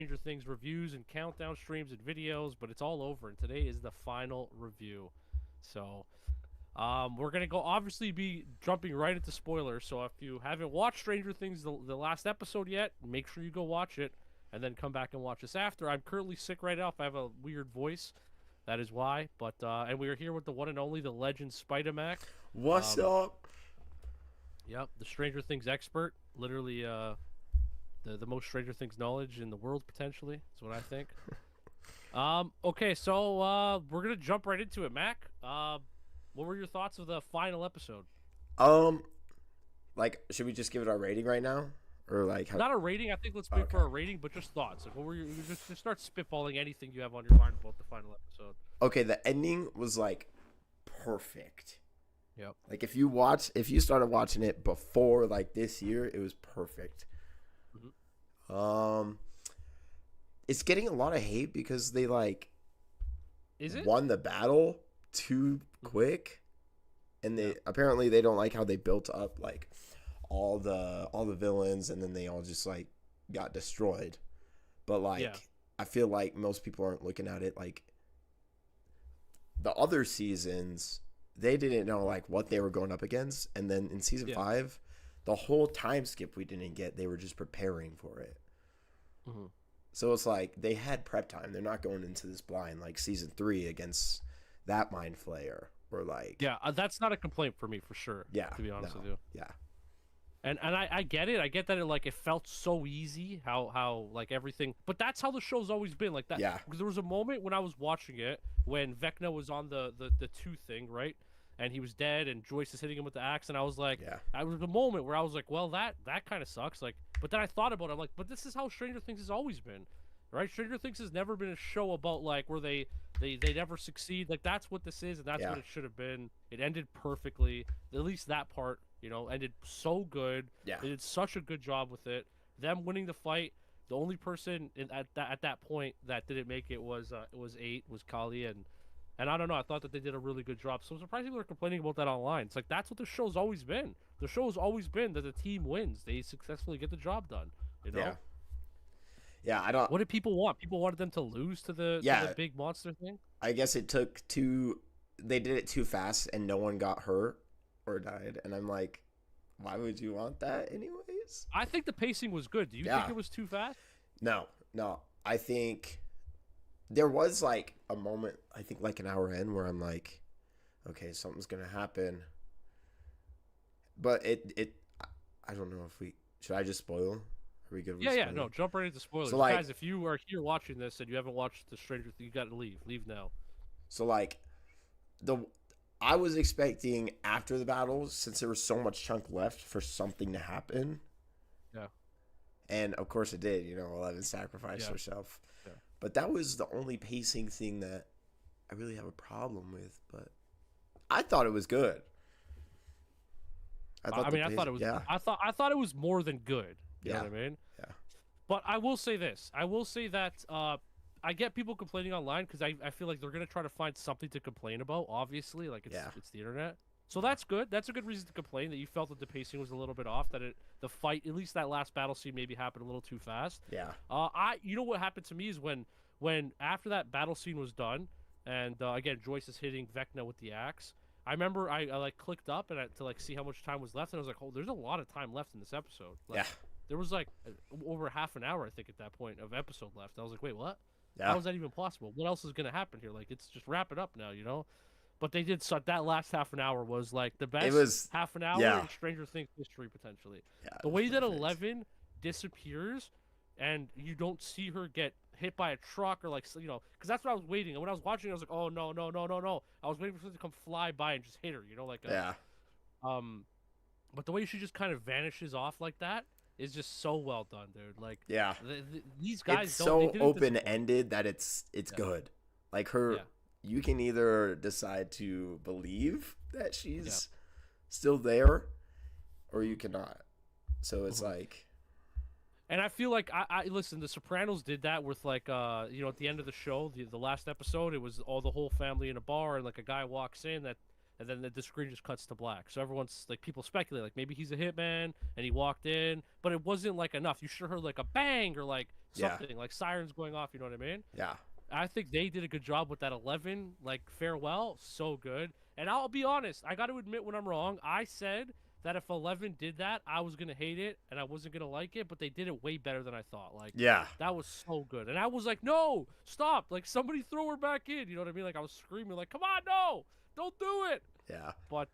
Stranger Things reviews and countdown streams and videos, but it's all over, and today is the final review. So, we're gonna go obviously be jumping right into spoilers. So if you haven't watched Stranger Things the last episode yet, make sure you go watch it, and then come back and watch this after. I'm currently sick right now. If I have a weird voice, that is why. But and we are here with the one and only, the legend Spider-Mac. What's up? Yep, the Stranger Things expert. Literally, the most Stranger Things knowledge in the world, potentially, is what I think. Okay, so we're gonna jump right into it, Mac. What were your thoughts of the final episode? Um, like, should we just give it our rating right now, or like, how? Not a rating. I think let's wait Okay. for a rating, but just thoughts. Like, what were your just start spitballing anything you have on your mind about the final episode. Okay, the ending was like perfect. Yep. Like, if you started watching it before like this year, it was perfect. Um, it's getting a lot of hate because they like Is it? won the battle too quick, and they apparently they don't like how they built up like all the villains, and then they all just like got destroyed. But like, Yeah. I feel like most people aren't looking at it like the other seasons. They didn't know like what they were going up against, and then in season Yeah. 5, the whole time skip we didn't get, they were just preparing for it. Mm-hmm. So it's like they had prep time. They're not going into this blind like season 3 against that mind flayer, or like, Yeah, that's not a complaint for me for sure. yeah, To be honest no, with you. yeah, And I get it. I get that it felt so easy how like everything, but that's how the show's always been like that. Yeah. Because there was a moment when I was watching it when Vecna was on the two thing, right? And he was dead, and Joyce is hitting him with the axe, and I was like, yeah, I was a moment where I was like, well, that kind of sucks. Like, but then I thought about it. I'm like, but this is how Stranger Things has always been, right? Stranger Things has never been a show about like where they never succeed. Like that's what this is, and that's yeah, what it should have been. It ended perfectly. At least that part, ended so good. yeah, They did such a good job with it. Them winning the fight. The only person at that point that didn't make it was 8 was Kali, and I don't know. I thought that they did a really good job. So I'm surprised people are complaining about that online. It's like that's what the show's always been. The show's always been that the team wins. They successfully get the job done. You know. yeah, yeah. I don't. What did people want? People wanted them to lose to the Yeah, big monster thing. I guess it took too. They did it too fast, and no one got hurt or died. And I'm like, why would you want that, anyways? I think the pacing was good. Do you think Yeah. it was too fast? No, no. I think there was like a moment. I think like an hour in where I'm like, okay, something's gonna happen. But I don't know if we should. I just spoil. Are we good with Yeah, yeah. spoiling? No, jump right into spoilers, So like, guys. If you are here watching this and you haven't watched the Stranger Things, you got to leave. Leave now. so like, the I was expecting after the battle, since there was so much chunk left, for something to happen, Yeah. and of course it did. 11 sacrificed Yeah. herself. Yeah. But that was the only pacing thing that I really have a problem with. But I thought it was good. I the mean, I thought it pacing- was. yeah, I thought it was more than good. You know yeah, what I mean? yeah, But I will say this. I will say that I get people complaining online because I feel like they're gonna try to find something to complain about. Obviously, like yeah, it's the internet. So that's good. That's a good reason to complain that you felt that the pacing was a little bit off. That the fight, at least that last battle scene, maybe happened a little too fast. yeah, You know what happened to me is when after that battle scene was done, and again Joyce is hitting Vecna with the axe. I remember I like clicked up and to like see how much time was left, and I was like, oh, there's a lot of time left in this episode. Like, yeah, there was like over half an hour, I think, at that point of episode left. I was like, wait, what? yeah, How is that even possible? What else is gonna happen here? Like, it's just wrap it up now, you know? But they did so that last half an hour was like the best was- half an hour yeah. in Stranger Things history potentially. yeah. The it way was that perfect. 11 disappears and you don't see her get hit by a truck or like because that's what I was waiting. And when I was watching, I was like, oh no no no no no! I was waiting for something to come fly by and just hit her, like Yeah, um. But the way she just kind of vanishes off like that is just so well done, dude. Like yeah. these guys It's don't. so They didn't open disappoint. ended that it's Yeah. good. Like her, Yeah. you can either decide to believe that she's still there, or you cannot. So it's Mhm. like, And I feel like I listen. The Sopranos did that with like at the end of the show, the last episode, it was all the whole family in a bar, and like a guy walks in and then the screen just cuts to black. So everyone's like, people speculate like maybe he's a hitman and he walked in, but it wasn't like enough. You should have heard like a bang or like Yeah. something like sirens going off. You know what I mean? Yeah. I think they did a good job with that 11 like farewell. So good. And I'll be honest, I got to admit when I'm wrong. I said that if 11 did that, I was gonna hate it and I wasn't gonna like it, but they did it way better than I thought. Like Yeah. that was so good, and I was like, no, stop! Like somebody throw her back in. You know what I mean? Like I was screaming, like, come on, no, don't do it. Yeah. But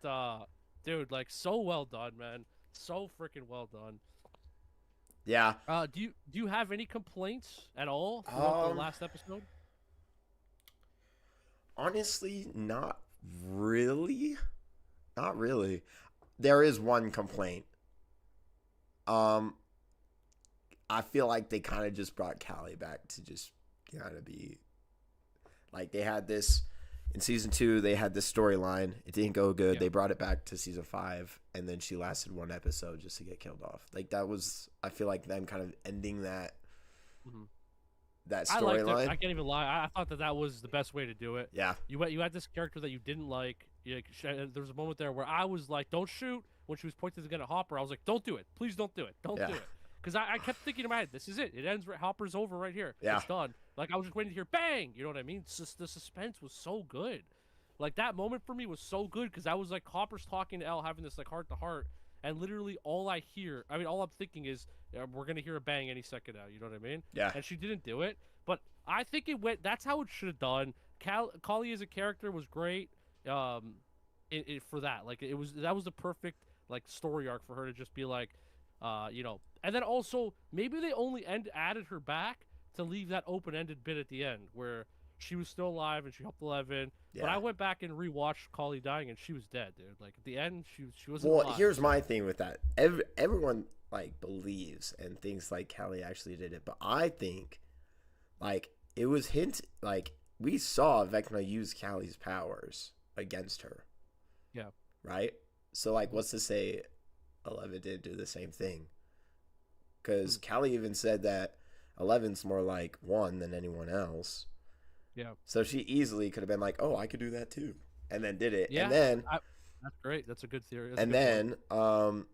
dude, like so well done, man. So freaking well done. Yeah. Do you have any complaints at all throughout the last episode? Honestly, not really. Not really. There is one complaint. I feel like they kind of just brought Callie back to just kind of be like they had this in season 2. They had this storyline. It didn't go good. Yeah. They brought it back to season 5, and then she lasted one episode just to get killed off. Like that was, I feel like them kind of ending that that I liked it. storyline. I can't even lie. I thought that was the best way to do it. Yeah, You had this character that you didn't like. There was a moment there where I was like, "Don't shoot!" When she was pointing the gun at Hopper, I was like, "Don't do it! Please don't do it! Don't Yeah. do it!" Because I kept thinking in my head, "This is it. It ends. Hopper's over right here. Yeah. It's done." Like I was just waiting to hear bang. You know what I mean? The suspense was so good. Like that moment for me was so good because I was like, Hopper's talking to Elle, having this like heart to heart, and literally all I hear, I mean, all I'm thinking is, we're gonna hear a bang any second now. You know what I mean? yeah, And she didn't do it, but I think it went. That's how it should have done. Kali as a character was great. For that, like that was the perfect like story arc for her to just be like, and then also maybe they only added her back to leave that open-ended bit at the end where she was still alive and she helped 11. yeah. But I went back and rewatched Kali dying and she was dead, dude. Like at the end, she wasn't Well, alive. here's my thing with that. Everyone like believes and thinks like Callie actually did it, but I think like it was like we saw Vecna use Callie's powers against her. Yeah. Right? So like what's to say 11 didn't do the same thing? Because Callie even said that 11's more like 1 than anyone else. Yeah. So she easily could have been like, oh, I could do that too. And then did it. Yeah. And then That's great. That's a good theory. That's a and good point. then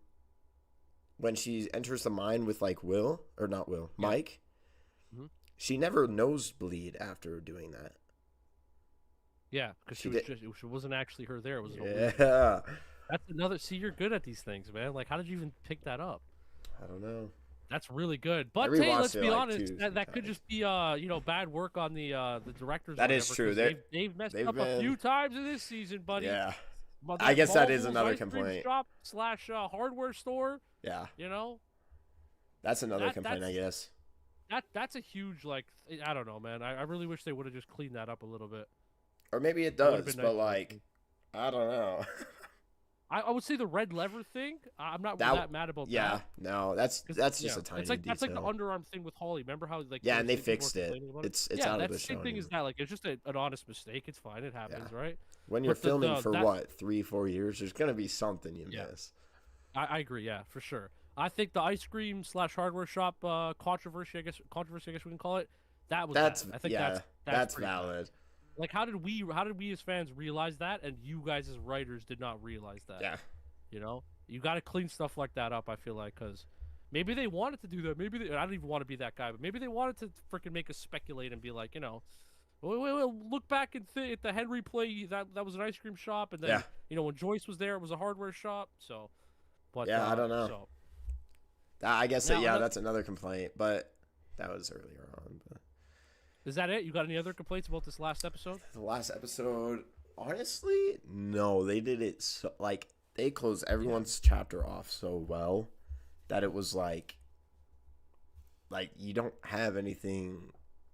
when she enters the mine with like Will or not Will, Yeah. Mike, Mhm. she never nosebleed after doing that. Yeah, because she she wasn't actually her there. It was an illusion. Yeah. That's another. See, you're good at these things, man. Like, how did you even pick that up? I don't know. That's really good. But rewatched hey, let's it, be like, honest. 2 That could times. just be bad work on the directors. or That is whatever, true. 'cause they've messed they've up a been- few times in this season, buddy. Yeah. But I guess that is Marvel's another ice cream complaint. shop / hardware store. Yeah. You know, That's another That- complaint, I guess. that's a huge like. I don't know, man. I really wish they would have just cleaned that up a little bit. Or maybe it That would've does, been but nice. like I don't know. I would say the red lever thing. I'm not That- that mad about yeah. that. No, that's 'Cause, just yeah, a tiny it's like detail. that's like the underarm thing with Holly. Remember how like Yeah, and they people were fixed it. complaining about It's yeah, out of that's the the same show thing as anymore. that. Like it's just an honest mistake. It's fine. It happens, right? When you're but the- filming the- for that- what, 3-4 years, there's gonna be something you Yeah. miss. I agree. Yeah, for sure. I think the ice cream / hardware shop controversy. I guess we can call it. That was That's bad. I think yeah, that's pretty bad. valid. Like how did we as fans realize that, and you guys as writers did not realize that? Yeah. You know, you got to clean stuff like that up. I feel like because maybe they wanted to do that. Maybe I don't even want to be that guy, but maybe they wanted to freaking make us speculate and be like, we'll look back and at the Henry play that was an ice cream shop, and then Yeah. when Joyce was there, it was a hardware shop. So, but Yeah, I don't know. So, I guess Now, yeah, that's another complaint, but that was earlier on. But is that it? You got any other complaints about this last episode? the last episode, honestly, no, they did it so like they closed everyone's chapter off so well that it was like you don't have anything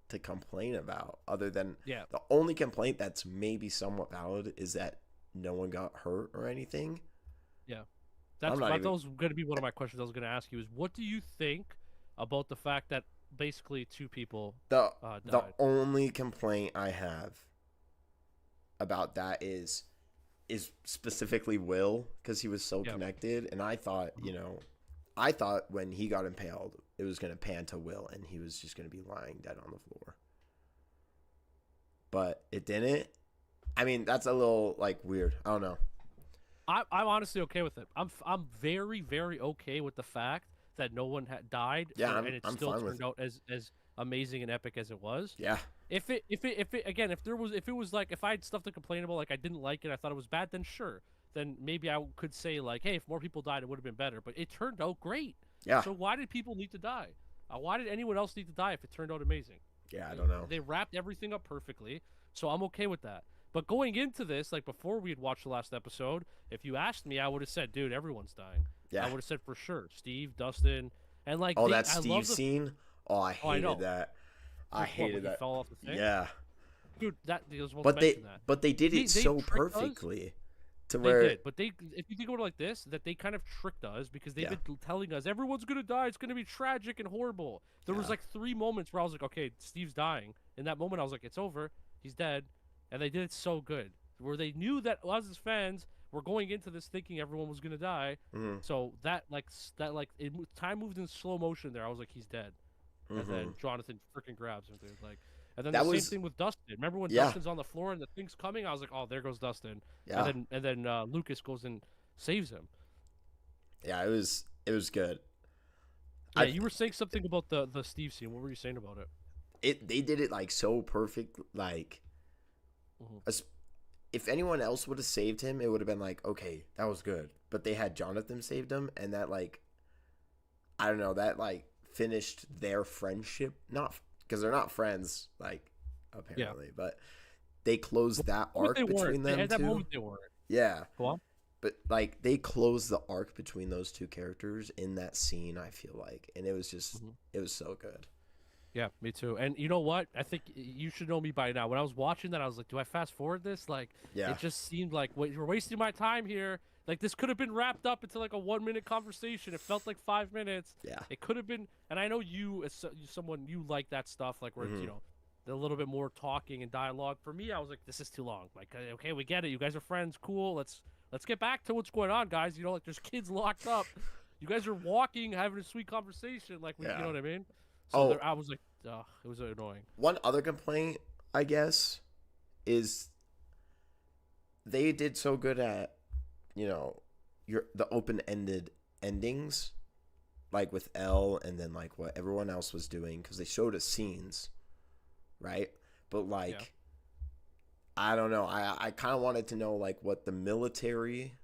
to complain about other than Yeah. the only complaint that's maybe somewhat valid is that no one got hurt or anything. That not even- was going to be one of my questions I was going to ask you is what do you think about the fact that basically 2 people The died? only complaint I have about that is specifically Will, because he was so Yep. connected, and I thought I thought when he got impaled it was going to pan to Will and he was just going to be lying dead on the floor, but it didn't. I mean, that's a little like weird. I don't know. I'm honestly okay with it. I'm very very okay with the fact that no one had died. Yeah, and it I'm still fine with turned out as amazing and epic as it was. Yeah. If it was like if I had stuff to complain about, like I didn't like it, I thought it was bad, then sure, then maybe I could say like, hey, if more people died, it would have been better. But it turned out great. Yeah. So why did people need to die? Why did anyone else need to die if it turned out amazing? Yeah, I don't know. They wrapped everything up perfectly, so I'm okay with that. But going into this, like before we had watched the last episode, if you asked me, I would have said, dude, everyone's dying. Yeah. I would have said for sure, Steve, Dustin, and like Oh, they, that I love Steve the scene. Oh, I Oh, I know. hated that. I what, when hated he that. fell off the thing. Yeah. Dude, that I was supposed But to they mention that. but they did They it so tricked us. perfectly to They where did, but they if you think about it like this, that they kind of tricked us because they've Yeah. been telling us everyone's gonna die, it's gonna be tragic and horrible. There was Yeah. like 3 moments where I was like, okay, Steve's dying. In that moment, I was like, it's over, he's dead, and they did it so good, where they knew that us as fans were going into this thinking everyone was gonna die. Mhm. So time moved in slow motion there. I was like, he's dead, and then Jonathan freaking grabs him, dude. Like, and then That the was- same thing with Dustin. Remember when Yeah. Dustin's on the floor and the thing's coming? I was like, oh, there goes Dustin. Yeah. And then Lucas goes and saves him. Yeah, it was good. Yeah, I- you were saying something about the Steve scene. What were you saying about it? They did it like so perfect. Like, Mhm. if anyone else would have saved him, it would have been like, okay, that was good. But they had Jonathan saved him, and that like, I don't know, that like finished their friendship. Not because they're not friends, like apparently, but they closed that arc They weren't. between them At that two. moment, they weren't. Yeah, Go on. but like they closed the arc between those two characters in that scene. I feel like, and it was just, Mhm. it was so good. Yeah, me too. And you know what? I think you should know me by now. When I was watching that, I was like, do I fast forward this? Like, Yeah, it just seemed like, wait, you're wasting my time here. Like, this could have been wrapped up into like a 1-minute conversation. It felt like 5 minutes. yeah, It could have been, and I know you, as someone, you like that stuff, like where it's, Mhm. you know, a little bit more talking and dialogue. For me, I was like, this is too long. Like, okay, we get it. You guys are friends. Cool. Let's get back to what's going on, guys. You know, like there's kids locked up. You guys are walking, having a sweet conversation. Like, you Yeah. know what I mean? So Oh. I was like, it was annoying. One other complaint, I guess, is they did so good at, you know, the open-ended endings, like with Elle, and then like what everyone else was doing, because they showed us scenes, right? But like, Yeah. I don't know. I kind of wanted to know like what the military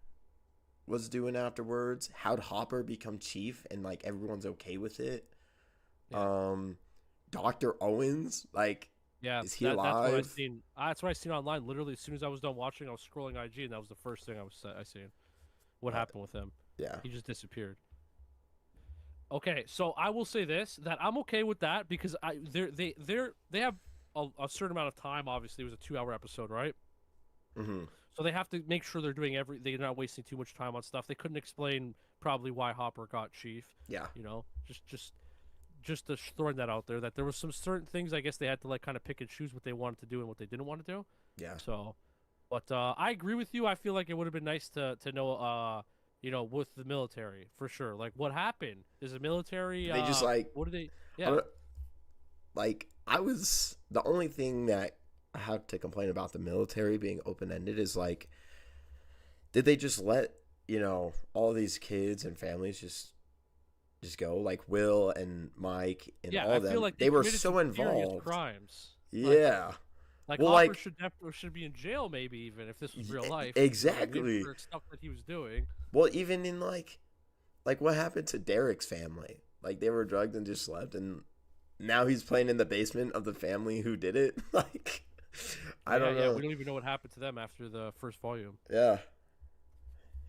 was doing afterwards. How'd Hopper become chief, and like everyone's okay with it? Dr. Owens, like, Yeah, is he that's what I alive? seen. That's what I seen online. Literally, as soon as I was done watching, I was scrolling IG, and that was the first thing I seen. What happened with him? Yeah. He just disappeared. Okay, so I will say this: that I'm okay with that because they have a certain amount of time. Obviously, it was a 2-hour episode, right? Mm-hmm. So they have to make sure they're doing they're not wasting too much time on stuff. They couldn't explain probably why Hopper got chief. Yeah. You know, just throwing that out there, that there was some certain things I guess they had to like kind of pick and choose what they wanted to do and what they didn't want to do. Yeah. So, but I agree with you. I feel like it would have been nice to know, you know, with the military for sure. Like, what happened? Is the military? They just like, what did they? I Yeah, don't- like I was the only thing that I have to complain about the military being open ended is like, did they just let, you know, all these kids and families just go, like Will and Mike and yeah. all I of them? feel like they were committed so some serious involved. crimes. Yeah. Like Well, Hopper like- should be in jail, maybe even if this was real Yeah, life. exactly. For stuff that he was doing. Well, even in like what happened to Derek's family? Like they were drugged and just left, and now he's playing in the basement of the family who did it. Like, I don't know. Yeah, we don't even know what happened to them after the first volume. Yeah.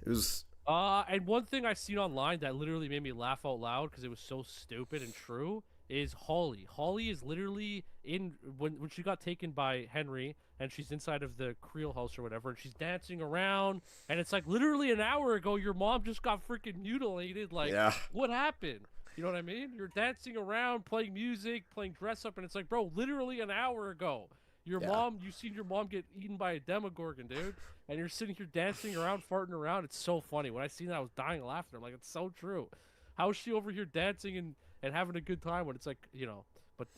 It was. And one thing I seen online that literally made me laugh out loud because it was so stupid and true is Holly. Holly is literally in when she got taken by Henry and she's inside of the Creel house or whatever, and she's dancing around, and it's like literally an hour ago your mom just got freaking mutilated. Like, Yeah. what happened? You know what I mean? You're dancing around, playing music, playing dress up, and it's like, bro, literally an hour ago. Your Yeah. mom, you seen your mom get eaten by a Demogorgon, dude, and you're sitting here dancing around, farting around. It's so funny. When I seen that, I was dying laughing. I'm like, it's so true. How is she over here dancing and having a good time when it's like, you know? But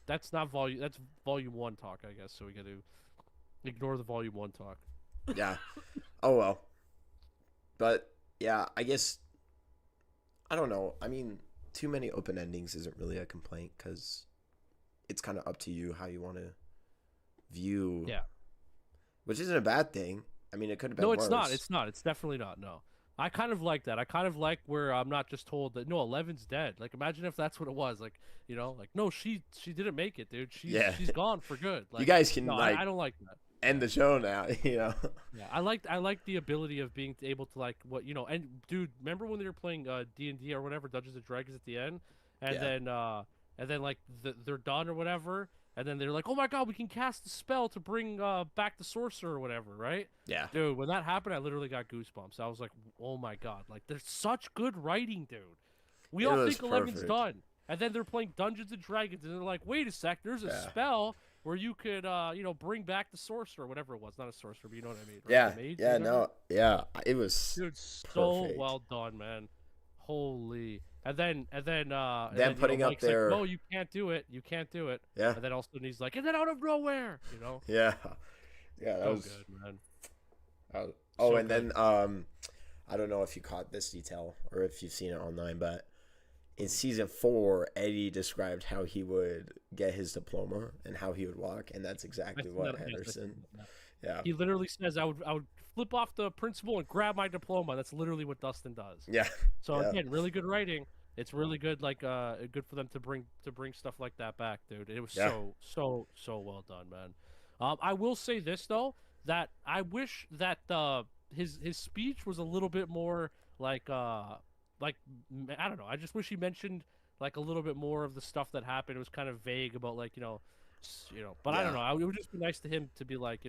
that's not volume. That's volume 1 talk, I guess. So we got to ignore the volume 1 talk. Yeah. Oh well. But yeah, I guess. I don't know. I mean, too many open endings isn't really a complaint because it's kind of up to you how you want to view. Yeah. Which isn't a bad thing. I mean, it could have been No, worse. it's not. It's not. It's definitely not. No. I kind of like that. I kind of like where I'm not just told that no, Eleven's dead. Like imagine if that's what it was. Like, like no, she didn't make it, dude. She's gone for good. Like You guys can no, like I don't like that. end the show now, Yeah, I like the ability of being able to like and dude, remember when they were playing D&D or whatever, Dungeons and Dragons at the end, and Yeah. then like they're done or whatever, and then they're like, oh my god, we can cast a spell to bring back the sorcerer or whatever, right? Yeah. Dude, when that happened, I literally got goosebumps. I was like, oh my god, like there's such good writing, dude. We It all was think 11's perfect. done, and then they're playing Dungeons and Dragons, and they're like, wait a sec, there's a Yeah. spell where you could, bring back the sorcerer, whatever it was. Not a sorcerer, but you know what I mean. Right? Yeah. The mage, Yeah. whatever. No. Yeah. It was Dude, so perfect. well done, man. Holy. And then, putting up Mike's their- like, no, you can't do it. You can't do it. Yeah. And then all of a sudden he's like, and then out of nowhere, Yeah. Yeah. That So was good, man. Oh, So and good. then I don't know if you caught this detail or if you've seen it online, but in season 4, Eddie described how he would get his diploma and how he would walk, and that's exactly what Henderson. Yeah. He literally says, I would flip off the principal and grab my diploma. That's literally what Dustin does. Yeah. So Yeah. again, really good writing. It's really good, like good for them to bring stuff like that back, dude. It was Yeah. so well done, man. I will say this though, that I wish that his speech was a little bit more like I don't know. I just wish he mentioned like a little bit more of the stuff that happened. It was kind of vague about like but I don't Yeah. know. It would just be nice to him to be like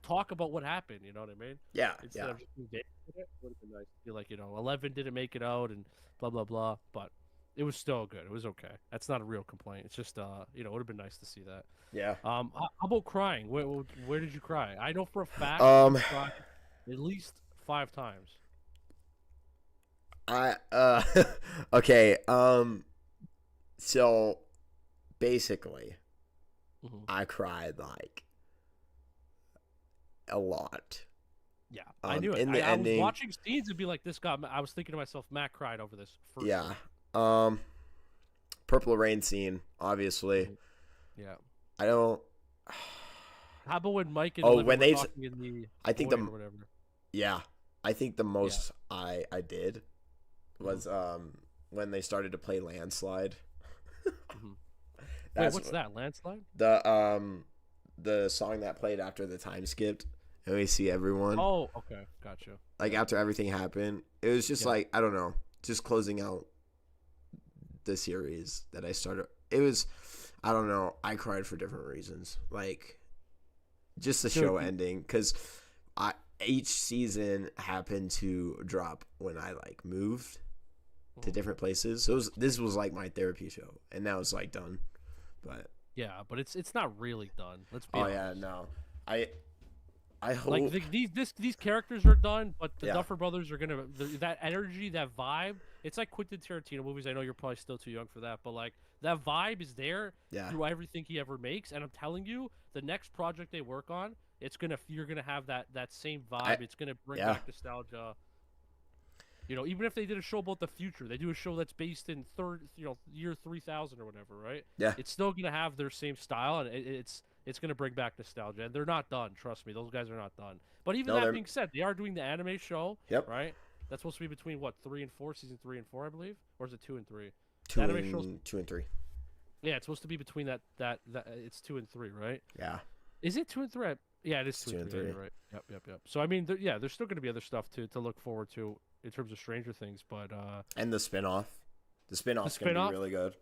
talk about what happened. You know what I mean? Yeah. Instead Yeah. of just being vague with it, would have been nice to be like 11 didn't make it out and blah blah blah. But it was still good. It was okay. That's not a real complaint. It's just it would have been nice to see that. Yeah. How about crying? Where did you cry? I know for a fact you cried at least 5 times. Okay. So basically, Mhm. I cried like a lot. Yeah, I Um, knew it. in the I was ending- watching scenes and be like, "This guy." I was thinking to myself, "Matt cried over this." For Yeah. sure. Purple Rain scene, obviously. Yeah. I don't. How about when Mike and Oh, Olivia when were they- talking in the I think void the- or whatever. Yeah, I think the most I did was when they started to play Landslide. Mhm. Wait, That's what's that? Landslide? the song that played after the time skipped, and we see everyone Oh, okay, gotcha. like after everything happened. It was just Yeah. like, I don't know, just closing out the series that I started. It was, I don't know, I cried for different reasons, like just the Dude, show ending, because each season happened to drop when I like moved to Mhm. different places. So this was like my therapy show, and now it's like done. But Yeah, but it's not really done. Let's be oh honest. yeah, no, I hope Like these characters are done, but the Yeah. Duffer Brothers are gonna that energy, that vibe. It's like Quentin Tarantino movies. I know you're probably still too young for that, but like that vibe is there yeah through everything he ever makes. And I'm telling you, the next project they work on, you're gonna have that same vibe. It's gonna bring yeah. back nostalgia. Even if they did a show about the future, they do a show that's based in year 3000 or whatever, right? Yeah. It's still gonna have their same style, and it's gonna bring back nostalgia. And they're not done. Trust me, those guys are not done. But even No, that they're- being said, they are doing the anime show, Yep. right? That's supposed to be between what 3 and 4, season 3 and 4, I believe, or is it 2 and 3? two anime and shows- 2 and 3. Yeah, it's supposed to be between that it's 2 and 3, right? Yeah, Is it 2 and 3? Yeah, it is 2 and 3. You're right. Yep. So I mean, there's still going to be other stuff to look forward to in terms of Stranger Things, but and the spinoff. The spinoff's gonna spin-off? be really good.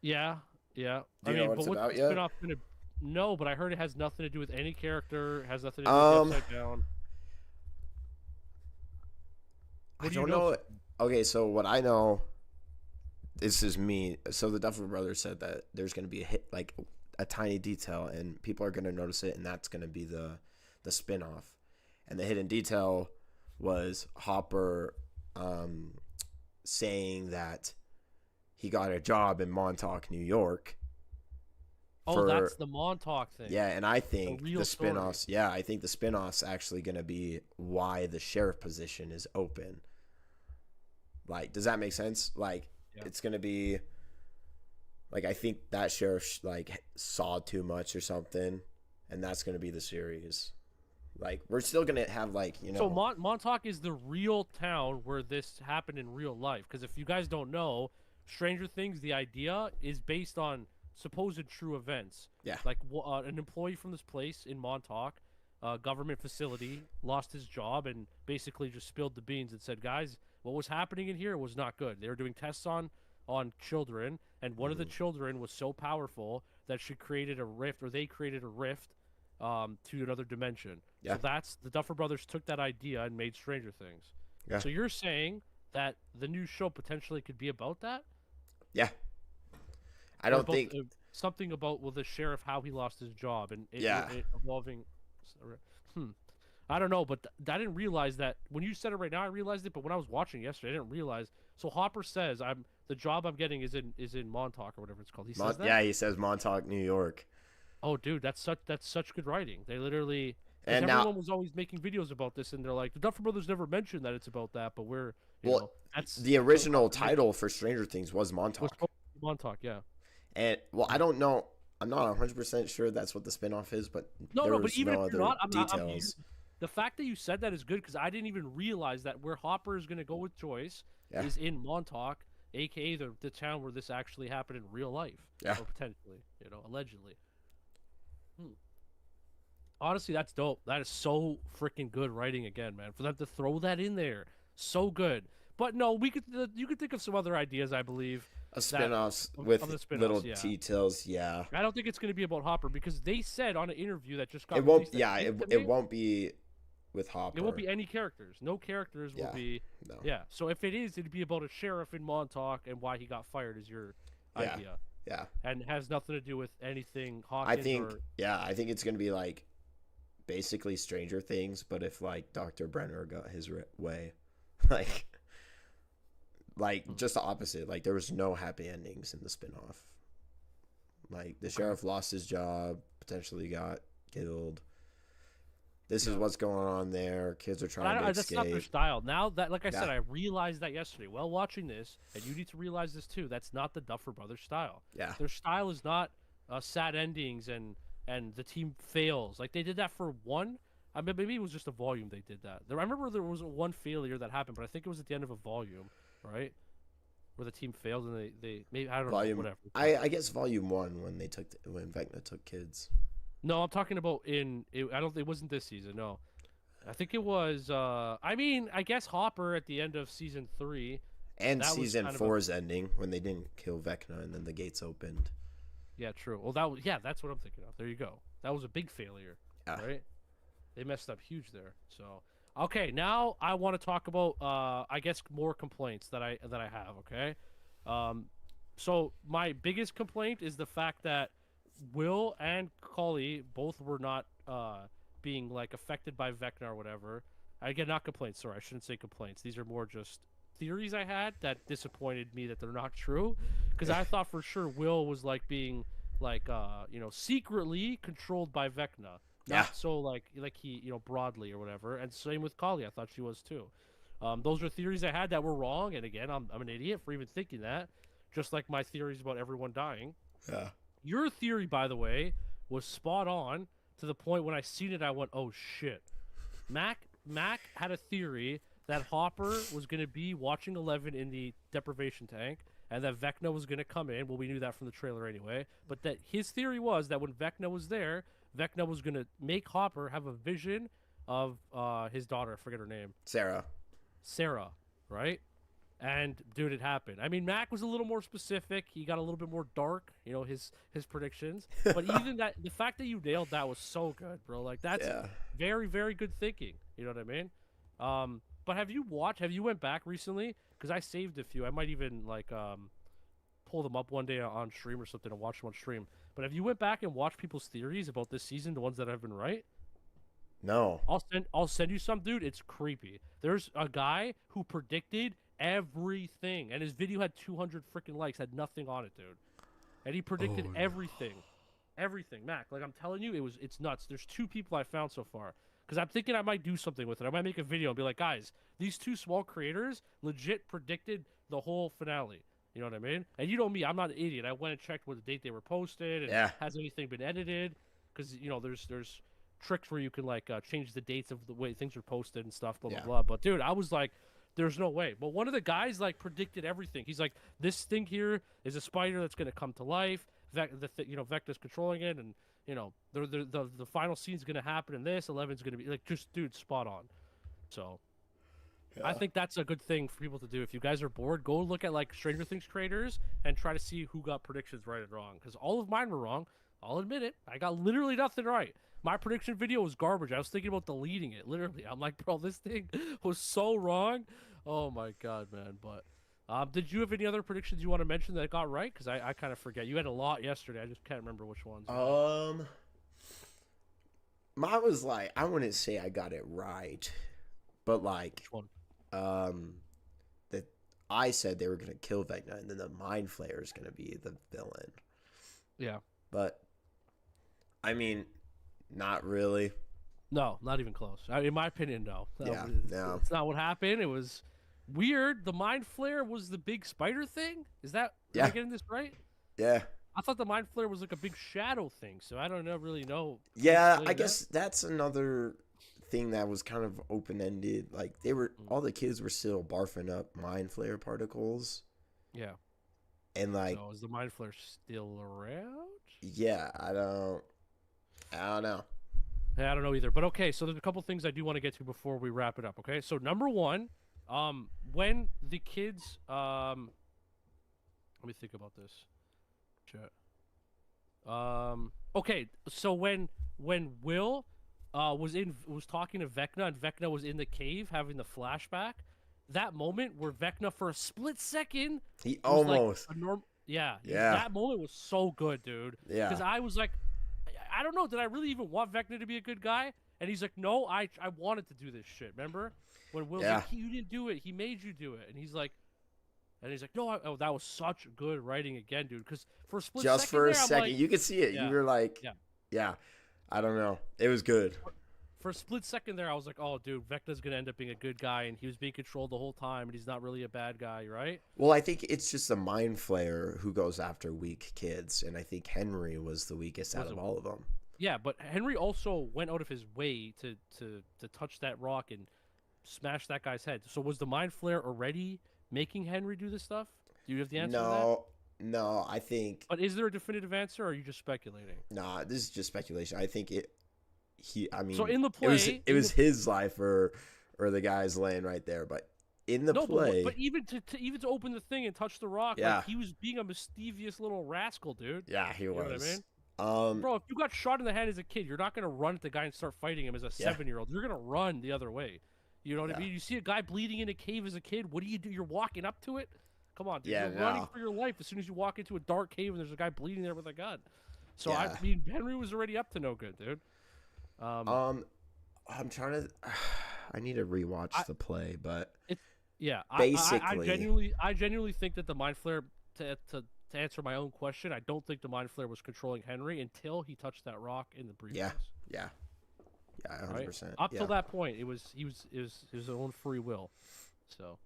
yeah. Do you know I mean, what it's but what's about the yet? spin-off gonna? No, but I heard it has nothing to do with any character. Has nothing to do Um, with the Upside Down. I What do you don't know? know. Okay, so what I know, this is me. So the Duffer Brothers said that there's gonna be a hit, like a tiny detail, and people are gonna notice it, and that's gonna be the spinoff. And the hidden detail was Hopper saying that he got a job in Montauk, New York. Oh, that's the Montauk thing. Yeah, and I think real the story. spinoffs. Yeah, I think the spinoffs actually going to be why the sheriff position is open. Like, does that make sense? Like, Yeah. it's going to be Like I think that sheriff like saw too much or something, and that's gonna be the series. Like we're still gonna have like So Montauk is the real town where this happened in real life. Because if you guys don't know, Stranger Things, the idea is based on supposed true events. Yeah. Like an employee from this place in Montauk, government facility, lost his job and basically just spilled the beans and said, "Guys, what was happening in here was not good. They were doing tests on children, and one of the children was so powerful that she created a rift, or they created a rift, to another dimension." Yeah. So that's the Duffer Brothers took that idea and made Stranger Things. Yeah. So you're saying that the new show potentially could be about that? Yeah. I Or don't about, think something about the sheriff, how he lost his job, and it evolving. I don't know, but I didn't realize that when you said it right now. I realized it, but when I was watching yesterday, I didn't realize. So Hopper says, the job I'm getting is in Montauk or whatever it's called." He says that. Yeah, he says Montauk, New York. Oh, dude, that's such good writing. They literally. And everyone was always making videos about this, and they're like, the Duffer Brothers never mentioned that it's about that, but we're that's the original title for Stranger Things was Montauk. Montauk, yeah. And I don't know. I'm not 100% sure that's what the spinoff is, but But even if you're not, details. The fact that you said that is good because I didn't even realize that where Hopper is going to go with Joyce is in Montauk, aka the town where this actually happened in real life, or potentially, allegedly. Honestly, that's dope. That is so freaking good writing again, man. For them to throw that in there, so good. But no, you could think of some other ideas, I believe. Spin-offs with little details, yeah. I don't think it's going to be about Hopper because they said on an interview that just got it won't. Yeah, it won't be with Hopper. It won't be any characters. No characters will be. No. Yeah. So if it is, it'd be about a sheriff in Montauk and why he got fired is your idea. Yeah. And has nothing to do with anything Hawkins. I think it's gonna be like basically Stranger Things, but if like Dr. Brenner got his way, like just the opposite. Like there was no happy endings in the spinoff. Like the sheriff lost his job, potentially got killed. This is what's going on there. Kids are trying to escape. That's not their style. Now that, like I said, I realized that yesterday while watching this, and you need to realize this too. That's not the Duffer Brothers style. Yeah, their style is not sad endings and the team fails. Like they did that for one. I mean, maybe it was just a volume they did that. I remember there was one failure that happened, but I think it was at the end of a volume, right? Where the team failed and they maybe I don't know, whatever. I guess volume 1 when Vecna took kids. No, I'm talking about it wasn't this season. No, I think it was. I mean, I guess Hopper at the end of season 3 and season 4's ending when they didn't kill Vecna and then the gates opened. Yeah, true. Well, that's what I'm thinking of. There you go. That was a big failure, right? They messed up huge there. So okay, now I want to talk about I guess more complaints that I have. Okay, so my biggest complaint is the fact that Will and Cully both were not being like affected by Vecna or whatever. Again, not complaints. Sorry, I shouldn't say complaints. These are more just theories I had that disappointed me that they're not true. Because I thought for sure Will was like being like secretly controlled by Vecna. Not so like he broadly or whatever. And same with Cully. I thought she was too. Those are theories I had that were wrong. And again, I'm an idiot for even thinking that. Just like my theories about everyone dying. Yeah. Your theory, by the way, was spot on to the point when I seen it, I went, "Oh shit!" Mac had a theory that Hopper was going to be watching 11 in the deprivation tank, and that Vecna was going to come in. Well, we knew that from the trailer anyway. But that his theory was that when Vecna was there, Vecna was going to make Hopper have a vision of his daughter. I forget her name. Sarah, right? And dude, it happened. I mean, Mac was a little more specific. He got a little bit more dark, his predictions. But even that, the fact that you nailed that was so good, bro. Like that's very, very good thinking. You know what I mean? But have you went back recently? Because I saved a few. I might even like pull them up one day on stream or something and watch them on stream. But have you went back and watched people's theories about this season, the ones that have been right? No. I'll send you some, dude. It's creepy. There's a guy who predicted everything, and his video had 200 freaking likes, had nothing on it, dude. And he predicted everything, Mac. Like I'm telling you, it's nuts. There's 2 people I found so far, because I'm thinking I might do something with it. I might make a video and be like, guys, these 2 small creators legit predicted the whole finale. You know what I mean? And you know me, I'm not an idiot. I went and checked what the date they were posted and Yeah. has anything been edited? Because there's tricks where you can like change the dates of the way things are posted and stuff, blah blah Yeah. blah. But dude, I was like, there's no way. But one of the guys like predicted everything. He's like, this thing here is a spider that's gonna come to life. Vecna's controlling it, and the final scene's gonna happen in this. 11's gonna be like, just dude, spot on. So I Yeah. think that's a good thing for people to do. If you guys are bored, go look at like Stranger Things creators and try to see who got predictions right and wrong. Because all of mine were wrong. I'll admit it. I got literally nothing right. My prediction video was garbage. I was thinking about deleting it. Literally, I'm like, bro, this thing was so wrong. Oh my god, man. But did you have any other predictions you want to mention that got right? Because I kind of forget. You had a lot yesterday. I just can't remember which ones. Mine was like, I wouldn't say I got it right, but like, Which one? that I said they were gonna kill Vecna, and then the Mind Flayer is gonna be the villain. Yeah. But I mean, not really. No, not even close. In my opinion, no. Yeah, no. It's not what happened. It was weird. The Mind Flare was the big spider thing? Am I Yeah. getting this right? Yeah. I thought the Mind Flare was like a big shadow thing, so I don't really know. Yeah, Explain I that. guess that's another thing that was kind of open ended. Like all the kids were still barfing up Mind Flayer particles, Yeah. and like, So is the Mind Flare still around? yeah, I don't know. Yeah, I don't know either. But okay, so there's a couple things I do want to get to before we wrap it up. Okay, so number one, when the kids, let me think about this. Chat. Okay, so when Will, was talking to Vecna and Vecna was in the cave having the flashback, that moment where Vecna for a split second He was like almost, a norm. Yeah, Yeah. that moment was so good, dude. yeah, Because I was like, I don't know, did I really even want Vecna to be a good guy? And he's like, no, I wanted to do this shit. Remember when Will's Yeah. like, you didn't do it, he made you do it, and he's like, no, oh, that was such good writing again, dude. Because for a split just second for a there, I'm second, like, you could see it. Yeah. You were like, Yeah. yeah, I don't know. It was good. for a split second there, I was like, oh, dude, Vecna's gonna end up being a good guy, and he was being controlled the whole time, and he's not really a bad guy, right? Well, I think it's just the Mind Flayer who goes after weak kids, and I think Henry was the weakest out Was of it- all of them. Yeah, but Henry also went out of his way to touch that rock and smash that guy's head. So was the Mind Flare already making Henry do this stuff? Do you have the answer to that? No, I think But is there a definitive answer, or are you just speculating? nah. This is just speculation. I think I mean, So in the it was play- it was his life or the guy's laying right there, but in the No, play, but even to open the thing and touch the rock, Yeah. like, he was being a mischievous little rascal, dude. yeah, he You know was. what I mean? Um, Bro, if you got shot in the head as a kid, you're not gonna run at the guy and start fighting him as a Yeah. 7-year-old. You're gonna run the other way. You know what I Yeah. mean? You see a guy bleeding in a cave as a kid, what do? You're walking up to it? Come on, dude. Yeah, You're running no. for your life as soon as you walk into a dark cave and there's a guy bleeding there with a gun. So Yeah. I mean, Henry was already up to no good, dude. I'm trying to. I need to rewatch the play, but Yeah, Basically- I genuinely think that the Mind Flare, to answer my own question, I don't think the Mind Flare was controlling Henry until he touched that rock in the briefcase. yeah, 100%. Up yeah. till that point, it was his own free will. So,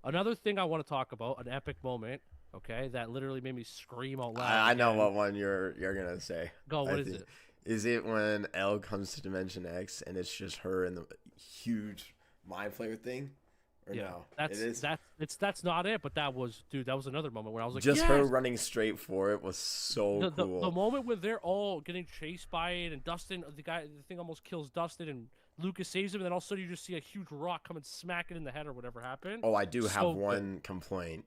another thing I want to talk about, an epic moment, okay, that literally made me scream out loud. I know again. what one you're gonna say. Go, what I is think- it? Is it when Elle comes to Dimension X and it's just her and the huge Mind Flayer thing? Or Yeah, no? It is that's not it. But that was another moment where I was like, just yes! her running straight for it was so the cool. moment when they're all getting chased by it, and Dustin, the thing almost kills Dustin, and Lucas saves him, and then all of a sudden you just see a huge rock come and smack it in the head or whatever happened. Oh, I do have So good. one complaint.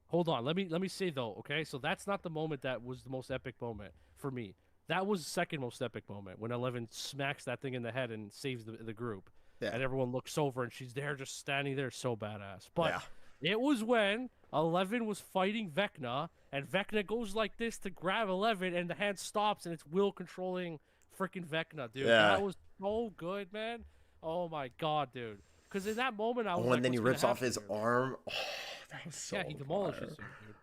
Hold on, let me say though, okay? So that's not the moment that was the most epic moment for me. That was the second most epic moment when 11 smacks that thing in the head and saves the group. Yeah. And everyone looks over and she's there just standing there, so badass. But Yeah. it was when 11 was fighting Vecna, and Vecna goes like this to grab 11, and the hand stops, and it's Will controlling freaking Vecna, dude. Yeah. That was so good, man. Oh my god, dude. Because in that moment, I was Oh, like, and then he what's gonna rips off happen his here? arm. Oh, that was so Yeah, he demolishes fire. him, dude.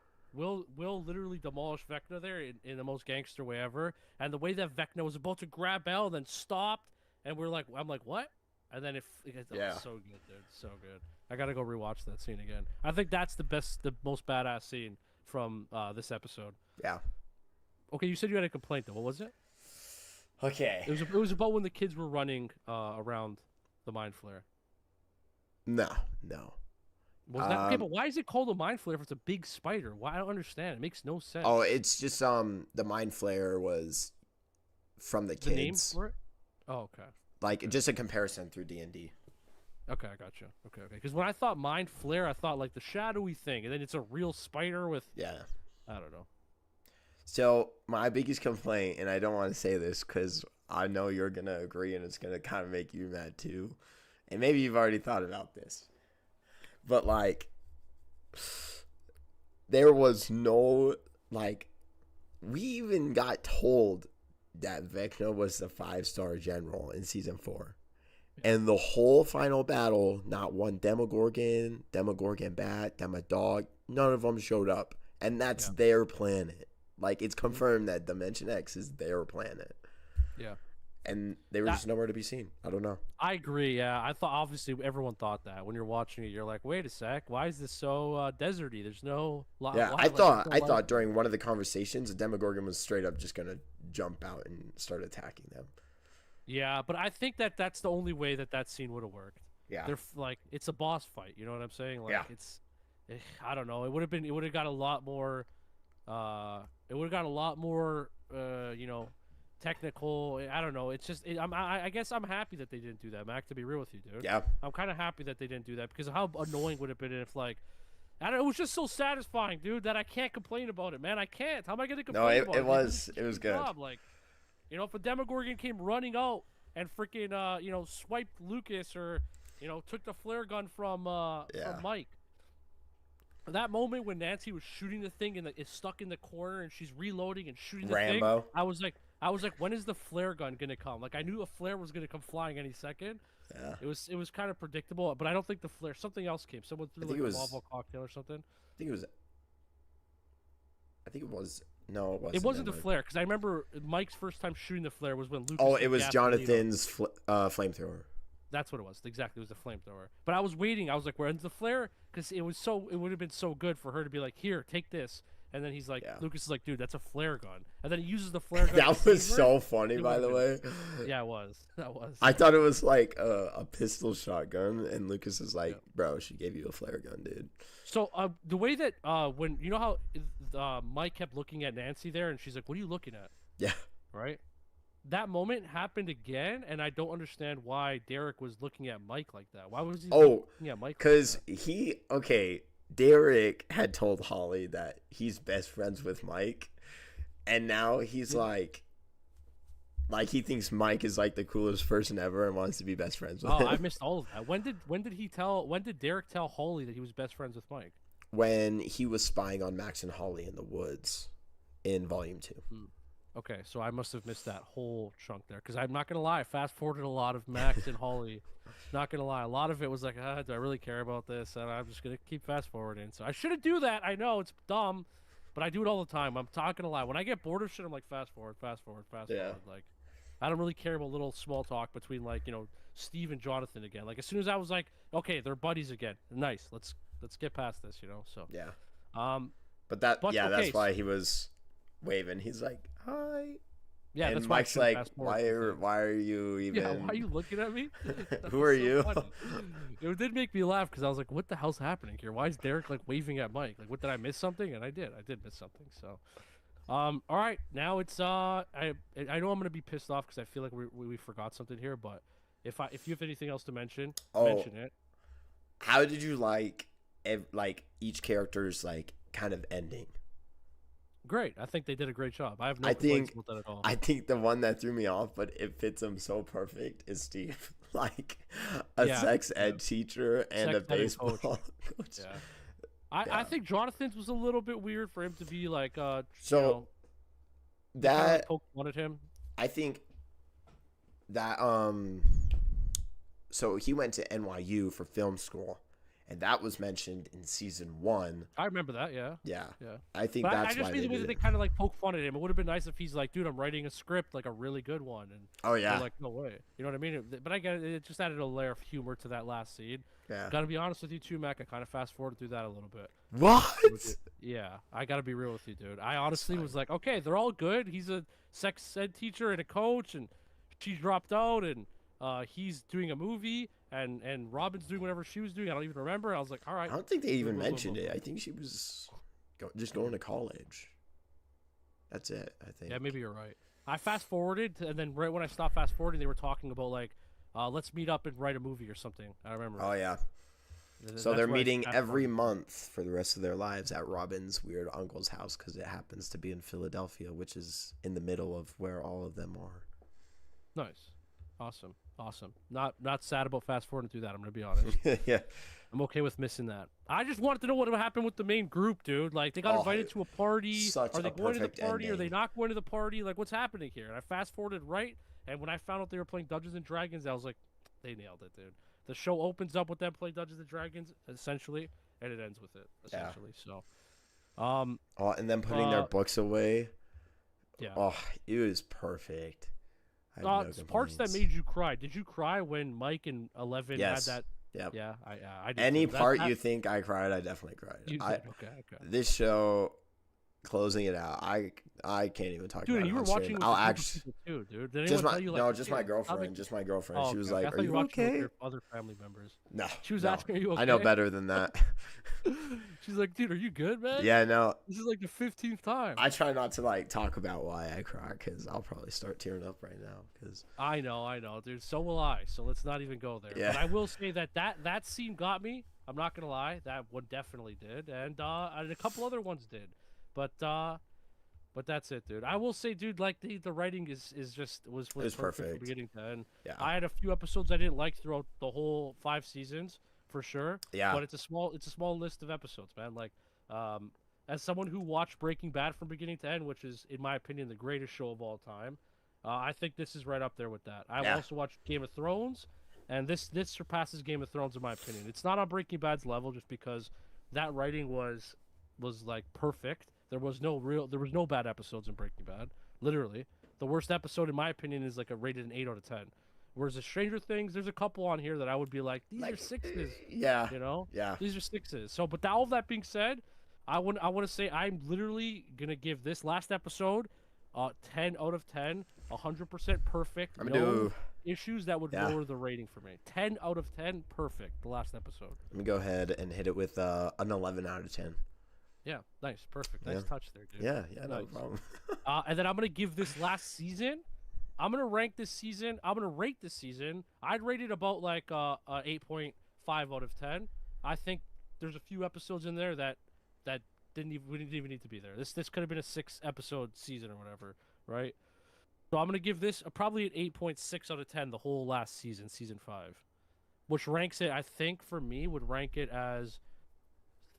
Will literally demolished Vecna there in the most gangster way ever. And the way that Vecna was about to grab Elle, then stopped, and I'm like, what? And then it was Yeah. so good, dude, so good. I gotta go rewatch that scene again. I think that's the most badass scene from this episode. Yeah. Okay, you said you had a complaint though. What was it? Okay. It was about when the kids were running around the mind flare. No. Was that okay? But why is it called a mind flare if it's a big spider? Why? I don't understand. It makes no sense. Oh, it's just the mind flare was from the the name kids. for it? Oh, okay. Like just a comparison through D&D. Okay, I got you. Okay. Because when I thought mind flare, I thought like the shadowy thing, and then it's a real spider with. Yeah. I don't know. So my biggest complaint, and I don't want to say this because I know you're gonna agree, and it's gonna kind of make you mad too, and maybe you've already thought about this, but like, there was no like, we even got told that Vecna was the 5-star general in season 4. And the whole final battle, not one Demogorgon bat, Demodog, none of them showed up. And that's their planet. Like, it's confirmed that Dimension X is their planet. Yeah. And they were just nowhere to be seen. I don't know. I agree, yeah. I thought, obviously, everyone thought that. When you're watching it, you're like, wait a sec, why is this so deserty? There's no... Yeah, I thought during one of the conversations, the Demogorgon was straight up just going to jump out and start attacking them. Yeah, but I think that's the only way that scene would have worked. Yeah. They're like, it's a boss fight, you know what I'm saying? Like, yeah. I don't know. It would have got a lot more, you know, technical. I don't know. It's just, I guess I'm happy that they didn't do that, Mac, to be real with you, dude. Yeah. I'm kind of happy that they didn't do that because how annoying would it have been if, like, I don't know, it was just so satisfying, dude, that I can't complain about it, man. I can't. How am I going to complain about it? No, it was good. Like, you know, if a Demogorgon came running out and freaking, you know, swiped Lucas or, you know, took the flare gun from Mike. That moment when Nancy was shooting the thing and is stuck in the corner and she's reloading and shooting the Rambo. thing, I was like, when is the flare gun gonna come? Like, I knew a flare was gonna come flying any second. Yeah. It was kind of predictable, but I don't think the flare. Something else came. Someone threw like a Molotov cocktail or something. I think it was. No, it wasn't. It wasn't the flare because I remember Mike's first time shooting the flare was when Lucas. Oh, it was Jonathan's flamethrower. That's what it was. Exactly, it was the flamethrower. But I was waiting. I was like, "Where's the flare?" Because it would have been so good for her to be like, "Here, take this." And then he's like, Lucas is like, "Dude, that's a flare gun." And then he uses the flare gun. That was so funny, by the way. Yeah, it was. That was. I thought it was like a pistol shotgun, and Lucas is like, "Bro, she gave you a flare gun, dude." So the way that when you know how Mike kept looking at Nancy there, and she's like, "What are you looking at?" Yeah. Right. That moment happened again, and I don't understand why Derek was looking at Mike like that. Why was he looking at Mike? Because Derek had told Holly that he's best friends with Mike, and now he's like he thinks Mike is like the coolest person ever and wants to be best friends with him. I missed all of that. When did Derek tell Holly that he was best friends with Mike? When he was spying on Max and Holly in the woods in Volume 2. Okay, so I must have missed that whole chunk there because I'm not gonna lie, I fast forwarded a lot of Max and Holly. Not gonna lie, a lot of it was like, do I really care about this? And I'm just gonna keep fast forwarding. So I shouldn't do that. I know it's dumb, but I do it all the time. I'm not gonna lie. When I get bored of shit, I'm like fast forward. Like, I don't really care about little small talk between like Steve and Jonathan again. Like as soon as I was like, okay, they're buddies again. Nice. Let's get past this. So yeah. But that's why he was waving. He's like, hi. Yeah, and that's Mike's like, why are you even? Yeah, why are you looking at me? Who are you? It did make me laugh because I was like, what the hell's happening here? Why is Derek like waving at Mike? Like, what, did I miss something? And I did miss something. So, all right, now it's I know I'm gonna be pissed off because I feel like we forgot something here, but if you have anything else to mention it. How did you like each character's like kind of ending? Great. I think they did a great job. I have no complaints about that at all. I think the one that threw me off, but it fits him so perfect, is Steve. Like a sex ed teacher and a baseball coach. Yeah. I think Jonathan's was a little bit weird for him to be like that poke fun at him. I think that so he went to NYU for film school, and that was mentioned in season 1. I remember that. Yeah. Yeah, Yeah. I think But that's I just why mean they the way did that they it. kind of like poke fun at him. It would have been nice if he's like, dude, I'm writing a script, like a really good one, and Oh they're yeah, like, no way. You know what I mean? But I get it. It just added a layer of humor to that last scene. yeah. Gotta be honest with you too, Mac. I kind of fast forwarded through that a little bit. What? Yeah, I gotta be real with you, dude. I honestly fine. was like, okay, they're all good. He's a sex ed teacher and a coach, and she dropped out, and he's doing a movie, and Robin's doing whatever she was doing. I don't even remember. I was like, all right. I don't think they even Boom, boom, boom, mentioned boom. it. I think she was just going to college. That's it. I think. Yeah, maybe you're right. I fast forwarded, and then right when I stopped fast forwarding, they were talking about like, let's meet up and write a movie or something. I remember. Oh yeah. Th- So that's they're where I meeting fast every forwarded. month for the rest of their lives at Robin's weird uncle's house because it happens to be in Philadelphia, which is in the middle of where all of them are. Nice, awesome. Not sad about fast forwarding through that. I'm gonna be honest. Yeah. I'm okay with missing that. I just wanted to know what would happen with the main group, dude. Like, they got Oh, invited to a party. such Are they a going to the perfect party? Are they ending. not going to the party? Like, what's happening here? And I fast forwarded right, and when I found out they were playing Dungeons and Dragons, I was like, they nailed it, dude. The show opens up with them playing Dungeons and Dragons, essentially, and it ends with it, Yeah. essentially. So, um, Oh, and then putting their books away. yeah. Oh, it was perfect. I have no Parts that complaints. made you cry. Did you cry when Mike and Eleven Yes. had that? Yep. Yeah, I did. Any too. part you think I cried, I definitely cried. you I did. Okay. This show, closing it out, I can't even talk Dude, about and it you were on watching stream. with I'll a group of actually people too, dude. Did just anyone my tell you, like, no, just my "Hey, how's girlfriend, it-" just my girlfriend. Oh, She was okay. like, I "Are thought you you were watching with okay?" your other family members. No, She was no. asking, "Are you okay?" I know better than that. She's like, "Dude, are you good, man?" Yeah, no. This is like the 15th time. I try not to like talk about why I cry because I'll probably start tearing up right now. Because I know, dude. So will I. So let's not even go there. Yeah. But I will say that scene got me. I'm not gonna lie. That one definitely did, and a couple other ones did. But that's it, dude. I will say, dude, like the writing is just was was perfect perfect. from beginning to end. yeah, I had a few episodes I didn't like throughout the whole 5 seasons, for sure. yeah, But it's a small list of episodes, man. Like, as someone who watched Breaking Bad from beginning to end, which is in my opinion the greatest show of all time, I think this is right up there with that. I've Yeah. also watched Game of Thrones, and this surpasses Game of Thrones in my opinion. It's not on Breaking Bad's level just because that writing was like perfect. There was no bad episodes in Breaking Bad. Literally, the worst episode in my opinion is like a rated an 8 out of 10. Whereas the Stranger Things, there's a couple on here that I would be like, these are 6s. yeah, You know, yeah. these are 6s. So, but all that being said, I want to say I'm literally gonna give this last episode, 10 out of 10, 100% perfect. I'm no gonna do. issues that would Yeah. lower the rating for me. 10 out of 10, perfect. The last episode. Let me go ahead and hit it with an 11 out of 10. Yeah, nice, perfect, nice Yeah. touch there, dude. Yeah, no Nice. problem. And then I'm gonna give this last season. I'm gonna rank this season. I'm gonna rate this season. I'd rate it about like a 8.5 out of 10. I think there's a few episodes in there that we didn't even need to be there. This could have been a 6-episode season or whatever, right? So I'm gonna give this probably an 8.6 out of 10 the whole last season, season 5, which ranks it. I think for me would rank it as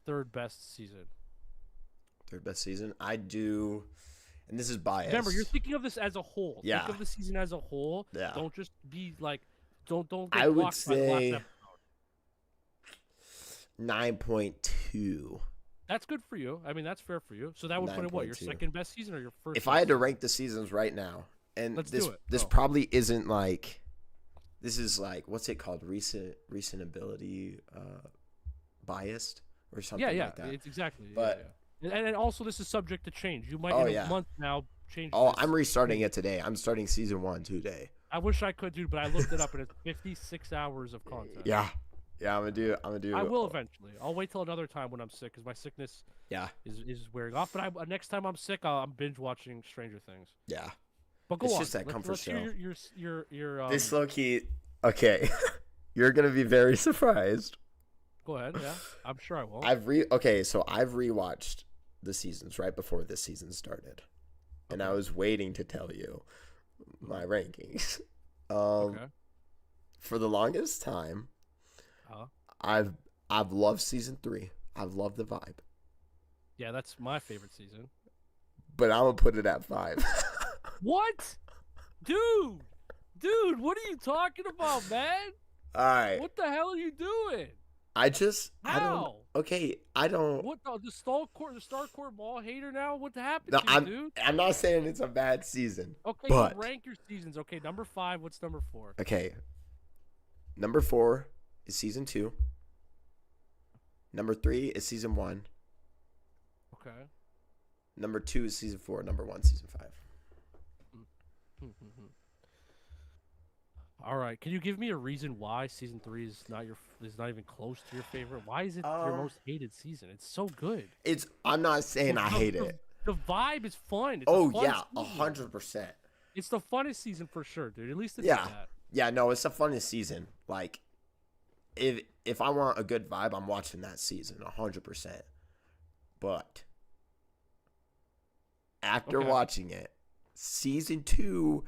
third best season. Third best season. I do, and this is biased. Remember, you're thinking of this as a whole. Yeah. Think of the season as a whole. Yeah. Don't just be like, don't get I would blocked by the last say episode. 9.2. That's good for you. I mean, that's fair for you. So that would put it what, your 9.2. second best season or your first? If best I had to season? rank the seasons right now, and Let's this do it. this Go. probably isn't like, this is like, what's it called? Recent ability biased or something Yeah, like that. it's exactly. But- yeah. And also this is subject to change. You might Oh, in a yeah. month now change. Oh, this. I'm restarting it today. I'm starting season 1 today. I wish I could, dude, but I looked it up and it's 56 hours of content. Yeah, I'm gonna do. I will eventually. I'll wait till another time when I'm sick because my sickness Yeah, is wearing off. But next time I'm sick, I'm binge watching Stranger Things. yeah. But go It's on. just that comfort let's hear show. your This low key. Okay, you're gonna be very surprised. Go ahead. Yeah, I'm sure I will. I've rewatched the seasons right before this season started, and I Okay. was waiting to tell you my rankings. Okay. For the longest time, Uh-huh. I've loved season 3. I've loved the vibe, Yeah, that's my favorite season. but I'm gonna put it at 5. What? Dude, what are you talking about, man? All right, What the hell are you doing? I don't. How? Okay, I don't. What the Star Court Mall hater now? What happened No, to you, dude? I'm not saying it's a bad season, Okay, so but rank your seasons. Okay, number 5. What's number 4? okay. Number 4 is season 2. Number 3 is season 1. Okay. Number 2 is season 4. Number 1 season 5. All right. Can you give me a reason why season 3 is not even close to your favorite? Why is it your most hated season? It's so good. I'm not saying I hate it. The vibe is fun. It's Oh a fun yeah, season. 100%. It's the funnest season for sure, dude. At least it's Yeah. that. Yeah, no, it's the funnest season. Like, if I want a good vibe, I'm watching that season 100%. But after watching it, season 2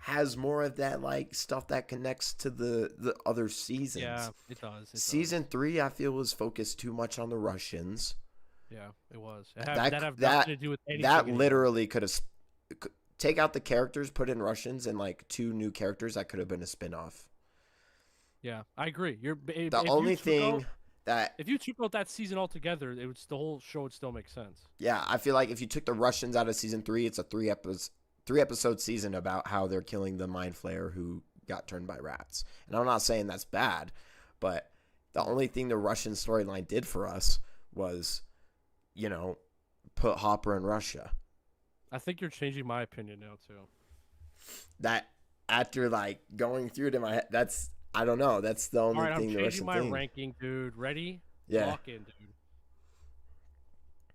has more of that like stuff that connects to the other seasons. Yeah, it does. Season 3, I feel, was focused too much on the Russians. Yeah, it was. That have nothing to do with anything. That anymore. literally could have take out the characters, put in Russians, and like 2 new characters. That could have been a spinoff. Yeah, I agree. The only thing that if you took out that season altogether, the whole show would still make sense. Yeah, I feel like if you took the Russians out of season 3, it's a 3-episode season about how they're killing the mind flayer who got turned by rats. And I'm not saying that's bad, but the only thing the Russian storyline did for us was, put Hopper in Russia. I think you're changing my opinion now too. That after like going through it in my head, I don't know. That's the only thing. I'm changing my ranking, dude. Ready? Yeah. Lock in, dude.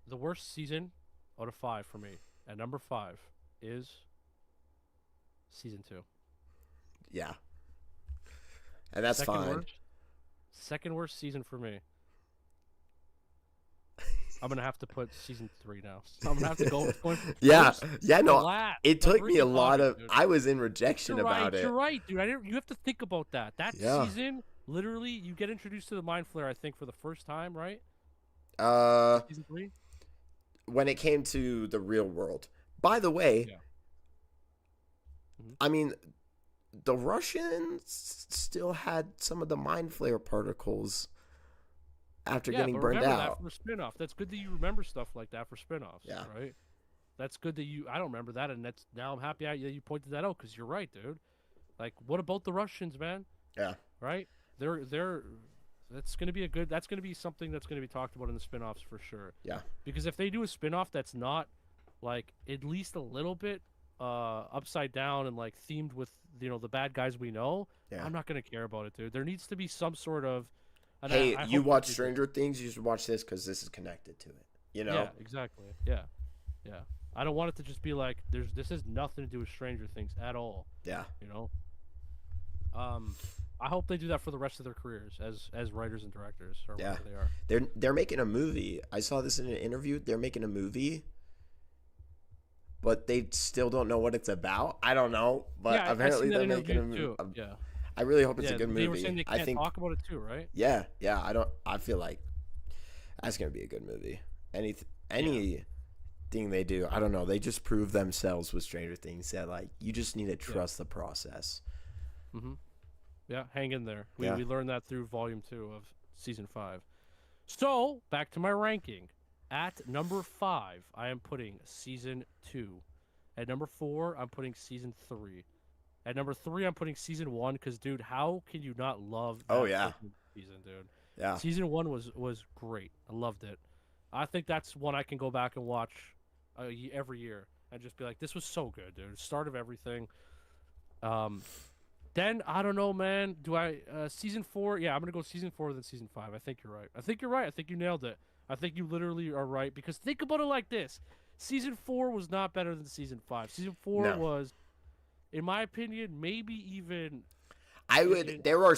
The worst season out of 5 for me, at number 5, is season 2. Yeah. And that's fine. Second worst season for me. I'm gonna have to put season 3 now. So I'm gonna have to go. Yeah, no. Last. It took me a lot of. Dude. I was in rejection about it. You're right, dude. You have to think about that. That season, literally, you get introduced to the Mind Flayer. I think for the first time, right? Season 3. When it came to the real world. By the way, I mean, the Russians still had some of the Mind Flayer particles after getting burned out. That for spinoff. That's good that you remember stuff like that for spinoffs. Yeah. Right. That's good that I don't remember that, and now I'm happy that you pointed that out because you're right, dude. Like, what about the Russians, man? Yeah. Right. That's gonna be something that's gonna be talked about in the spinoffs for sure. Yeah. Because if they do a spinoff that's not like at least a little bit upside down and like themed with the bad guys we know, I'm not gonna care about it, dude. There needs to be some sort of. Hey, you watch Stranger Things, you should watch this because this is connected to it. Yeah, exactly. Yeah. I don't want it to just be like this has nothing to do with Stranger Things at all. Yeah. I hope they do that for the rest of their careers as writers and directors or whatever they are. They're making a movie. I saw this in an interview. They're making a movie, but they still don't know what it's about. I don't know, but apparently they're making a movie. Yeah. I really hope it's a good movie. They were saying they can't talk about it too, right? Yeah. I feel like that's gonna be a good movie. Anything they do, I don't know. They just prove themselves with Stranger Things that like you just need to trust the process. Mm-hmm. Yeah, hang in there. We learned that through volume 2 of season 5. So back to my ranking. At number 5, I am putting season 2. At number 4, I'm putting season 3. At number 3, I'm putting season 1 because, dude, how can you not love that season, dude? Yeah. Season 1 was great. I loved it. I think that's one I can go back and watch every year and just be like, this was so good, dude. Start of everything. Then, I don't know, man. Do I season 4? Yeah, I'm going to go season 4 than season 5. I think you're right. I think you nailed it. I think you literally are right because think about it like this. Season 4 was not better than season 5. Season 4 was, in my opinion, maybe even. There are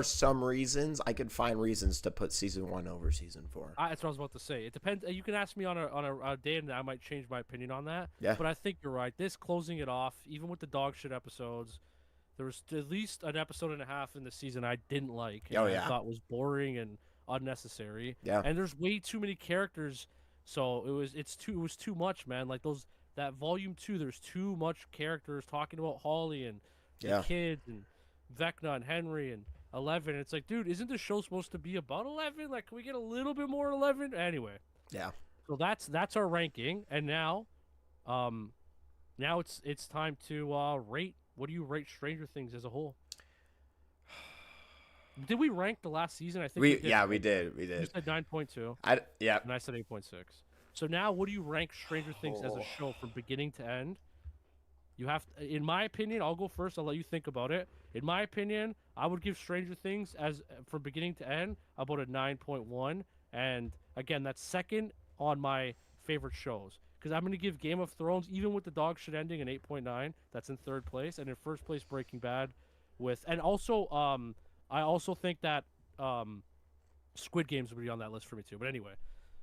some reasons I could find reasons to put season 1 over season 4. That's what I was about to say. It depends. You can ask me on a day, and I might change my opinion on that. Yeah. But I think you're right. This closing it off, even with the dog shit episodes, there was at least an episode and a half in the season I didn't like. And I thought was boring and unnecessary. Yeah. And there's way too many characters, so it was too much, man. Like that volume 2, there's too much characters talking about Holly and the kids and Vecna and Henry and 11. It's like, dude, isn't the show supposed to be about 11? Like, can we get a little bit more 11? Anyway, Yeah. so that's our ranking, and now it's time to rate. What do you rate Stranger Things as a whole? Did we rank the last season? I think we did. Yeah, right? we did. We You did. said 9.2, Yeah. and I said 8.6. So now, what do you rank Stranger Things as a show from beginning to end? You have, in my opinion, I'll go first. I'll let you think about it. In my opinion, I would give Stranger Things as from beginning to end about a 9.1, and again, that's second on my favorite shows. Because I'm going to give Game of Thrones, even with the dog shit ending, an 8.9. That's in third place, and in first place, Breaking Bad, and also I also think that Squid Games would be on that list for me too. But anyway,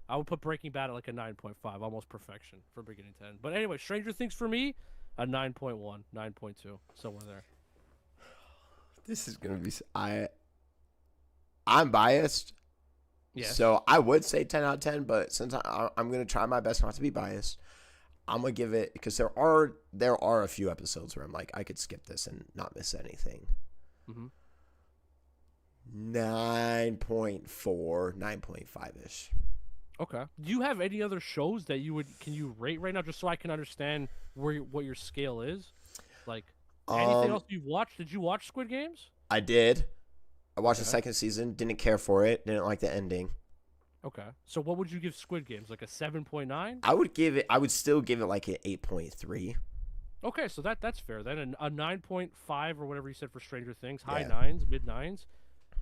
I would put Breaking Bad at like a 9.5, almost perfection from beginning to end. But anyway, Stranger Things for me, a 9.1, 9.2, somewhere there. This is gonna be. I'm biased. Yeah. So I would say 10 out of 10, but since I'm gonna try my best not to be biased, I'm gonna give it, because there are a few episodes where I'm like, I could skip this and not miss anything. Mm-hmm. 9.4, 9.5 ish. Okay. Do you have any other shows that can you rate right now, just so I can understand what your scale is? Like anything else you've watched? Did you watch Squid Games? I did. I watched the second season. Didn't care for it. Didn't like the ending. Okay. So what would you give Squid Games? Like a 7.9? I would still give it like an 8.3. Okay, so that's fair then. A 9.5 or whatever you said for Stranger Things, high Yeah. nines, mid nines.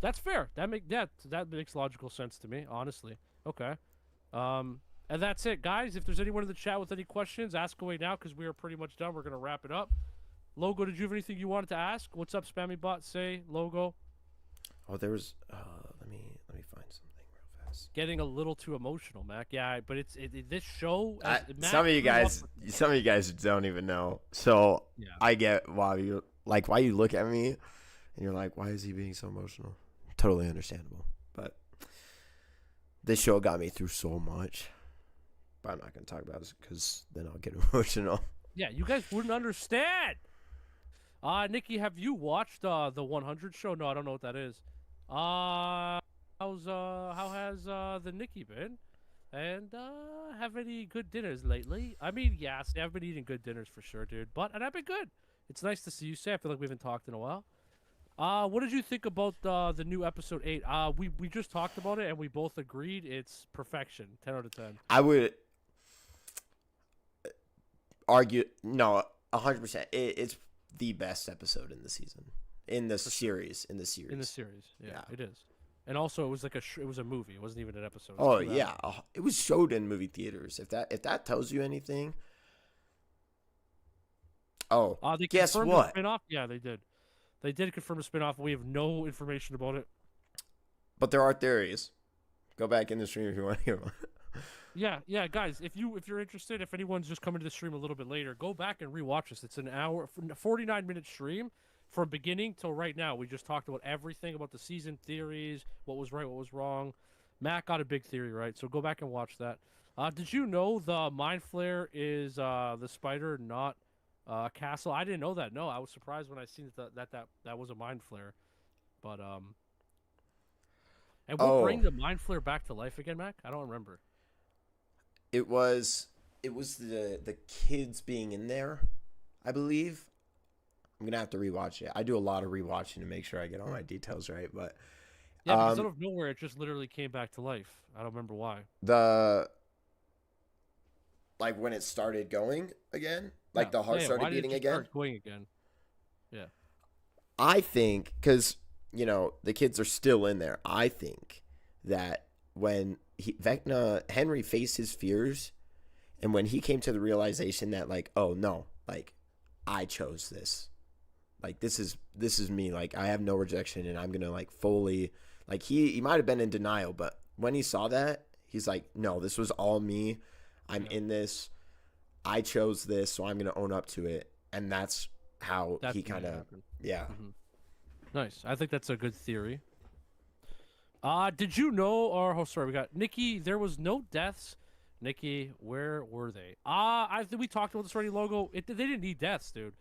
That's fair. That makes logical sense to me, honestly. Okay. And that's it, guys. If there's anyone in the chat with any questions, ask away now, because we are pretty much done. We're gonna wrap it up. Logo, did you have anything you wanted to ask? What's up, Spammy Bot? Say, Logo. Oh, there was. Let me find something real fast. Getting a little too emotional, Mac. Yeah, but this show. Mac Some of you grew up guys, with- don't even know. So Yeah. I get why you look at me, and you're like, why is he being so emotional? Totally understandable. But this show got me through so much. But I'm not gonna talk about it because then I'll get emotional. Yeah, you guys wouldn't understand. Nikki, have you watched the 100 show? No, I don't know what that is. How has the Nikki been? And have any good dinners lately? I mean, yes, I've been eating good dinners for sure, dude. And I've been good. It's nice to see you, Say. I feel like we haven't talked in a while. What did you think about the new episode 8? We just talked about it and we both agreed it's perfection. 10 out of 10. I would argue 100%. It's the best episode in the season, in the series. Yeah, it is. And also, it was like it was a movie. It wasn't even an episode. Oh yeah, it was showed in movie theaters. If that tells you anything. Oh, they guess confirmed what? A spin-off? Yeah, they did. They did confirm a spin-off. We have no information about it. But there are theories. Go back in the stream if you want to hear one. Yeah, guys. If you're interested, if anyone's just coming to the stream a little bit later, go back and rewatch this. It's an hour, 49-minute stream from beginning till right now. We just talked about everything about the season theories, what was right, what was wrong. Matt got a big theory right, so go back and watch that. Did you know the Mind Flayer is the spider, not castle? I didn't know that. No, I was surprised when I seen that was a Mind Flayer. But and we'll bring the Mind Flayer back to life again, Mac. I don't remember. It was the kids being in there, I believe. I'm gonna have to rewatch it. I do a lot of rewatching to make sure I get all my details right. But yeah, because out of nowhere, it just literally came back to life. I don't remember why. When it started going again, the heart started beating again. Start going again. Yeah. I think because the kids are still in there. I think that when Vecna Henry faced his fears, and when he came to the realization that oh no, I chose this. This is me. I have no rejection, and I'm gonna fully he might have been in denial, but when he saw that, he's like, no, this was all me. I'm in this. I chose this, so I'm gonna own up to it, and that's how he kind of Mm-hmm. Nice. I think that's a good theory. Did you know? We got Nikki. There was no deaths. Nikki, where were they? I think we talked about this already. Logo. They didn't need deaths, dude.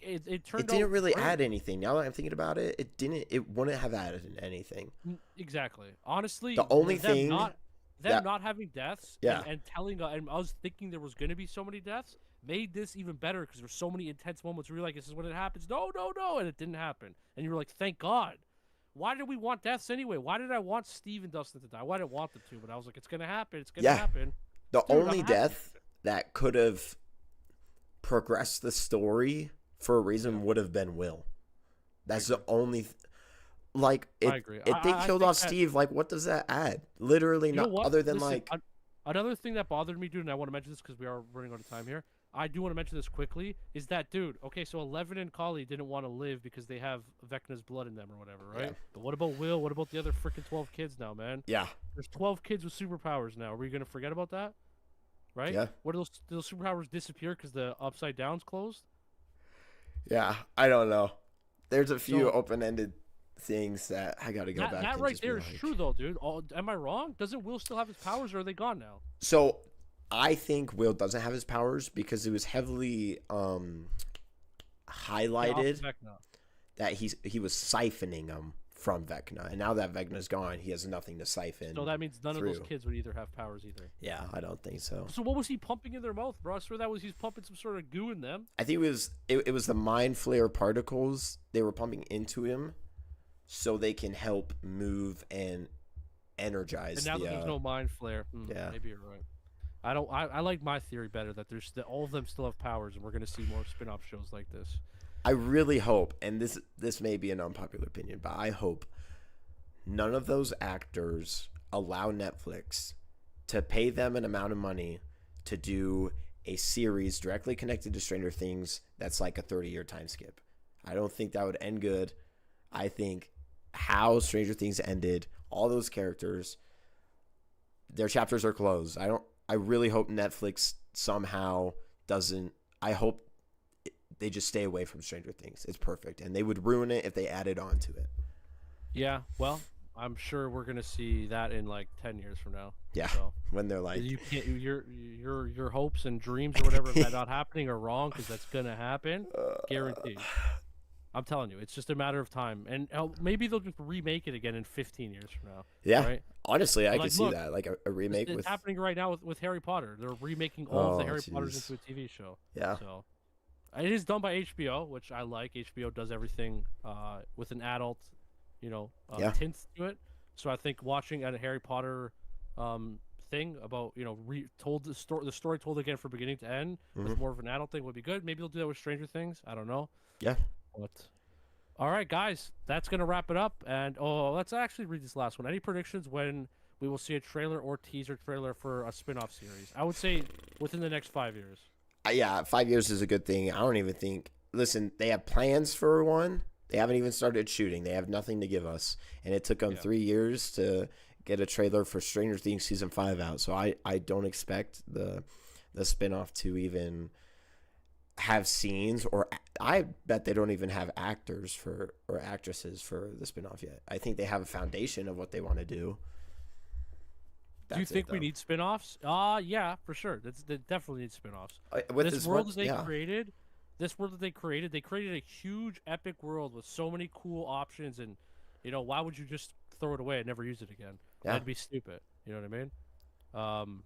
It It turned didn't out really great. add anything. Now that I'm thinking about it, it wouldn't have added anything. Exactly. Honestly, The only thing them that not having deaths yeah, and telling and I was thinking there was gonna be so many deaths made this even better because there's so many intense moments where you're like, this is when it happens. No, no, no, and it didn't happen, and you were like, thank God. Why did we want deaths anyway? Why did I want Steve and Dustin to die? Why didn't I want them to? But I was like, it's gonna happen. It's gonna yeah, happen, the dude. I'm only happy. death that could have progressed the story for a Yeah, reason would have been Will. I That's the agree. only like I it. agree. If they I killed think off that Steve, like what does that add? Literally you know not, what? other than Listen, like another thing that bothered me, dude, and I want to mention this because we are running out of time here. I do want to mention this quickly. Is that, dude? Okay, so 11 and Kali didn't want to live because they have Vecna's blood in them or whatever, yeah, right? But what about Will? What about the other freaking 12 kids now, man? yeah, There's 12 kids with superpowers now. Are we gonna forget about that? Right? yeah, What do those superpowers disappear because the upside down's closed? yeah. I don't know. There's a few So open-ended things that I got to go back that and right just be there is like. true though, dude. Am I wrong? Doesn't Will still have his powers, or are they gone now? So I think Will doesn't have his powers because it was heavily Yeah, off highlighted of Vecna. that he was siphoning them from Vecna, and now that Vecna's gone, he has nothing to siphon So that means none of those through. kids would either have powers either. Yeah, I don't think so. So what was he pumping in their mouth, bro? I swear that was he's pumping some sort of goo in them. I think it was the mind flare particles they were pumping into him, so they can help move and energize And now the. that there's no mind flare, Yeah. maybe you're right. I don't. I like my theory better that that all of them still have powers, and we're gonna see more spin-off shows like this. I really hope, and this may be an unpopular opinion, but I hope none of those actors allow Netflix to pay them an amount of money to do a series directly connected to Stranger Things that's like a 30-year time skip. I don't think that would end good. I think how Stranger Things ended, all those characters, their chapters are closed. I really hope Netflix somehow doesn't. I hope they just stay away from Stranger Things. It's perfect, and they would ruin it if they added on to it. Yeah. Well, I'm sure we're gonna see that in like 10 years from now. Yeah, So when they're like, you can't your hopes and dreams or whatever of that not happening are wrong because that's gonna happen, guaranteed. I'm telling you, it's just a matter of time, and maybe they'll just remake it again in 15 years from now. yeah. Right? Honestly, I But, could like, see look, that, like a remake it's with. happening right now with Harry Potter. They're remaking all of the Oh, Harry Potters jeez. into a TV show. Yeah, So it is done by HBO, which I like. HBO does everything with an adult, Yeah. tint to it. So I think watching a Harry Potter thing about told the story told again from beginning to end Mhm. with more of an adult thing would be good. Maybe they'll do that with Stranger Things. I don't know. yeah. But all right, guys, that's gonna wrap it up. And let's actually read this last one. Any predictions when we will see a trailer or teaser trailer for a spin-off series? I would say within the next 5 years. Yeah, 5 years is a good thing. I don't even think. Listen, they have plans for one. They haven't even started shooting. They have nothing to give us, and it took them Yeah. 3 years to get a trailer for Stranger Things season 5 out. So I don't expect the spinoff to even have scenes, or I bet they don't even have actors for or actresses for the spinoff yet. I think they have a foundation of what they want to do. Do you That's it, think we though. need spin-offs? Yeah, for sure. They definitely need spin-offs. With This world one, that they yeah. created, they created a huge epic world with so many cool options, and why would you just throw it away and never use it again? Yeah. That'd be stupid. You know what I mean?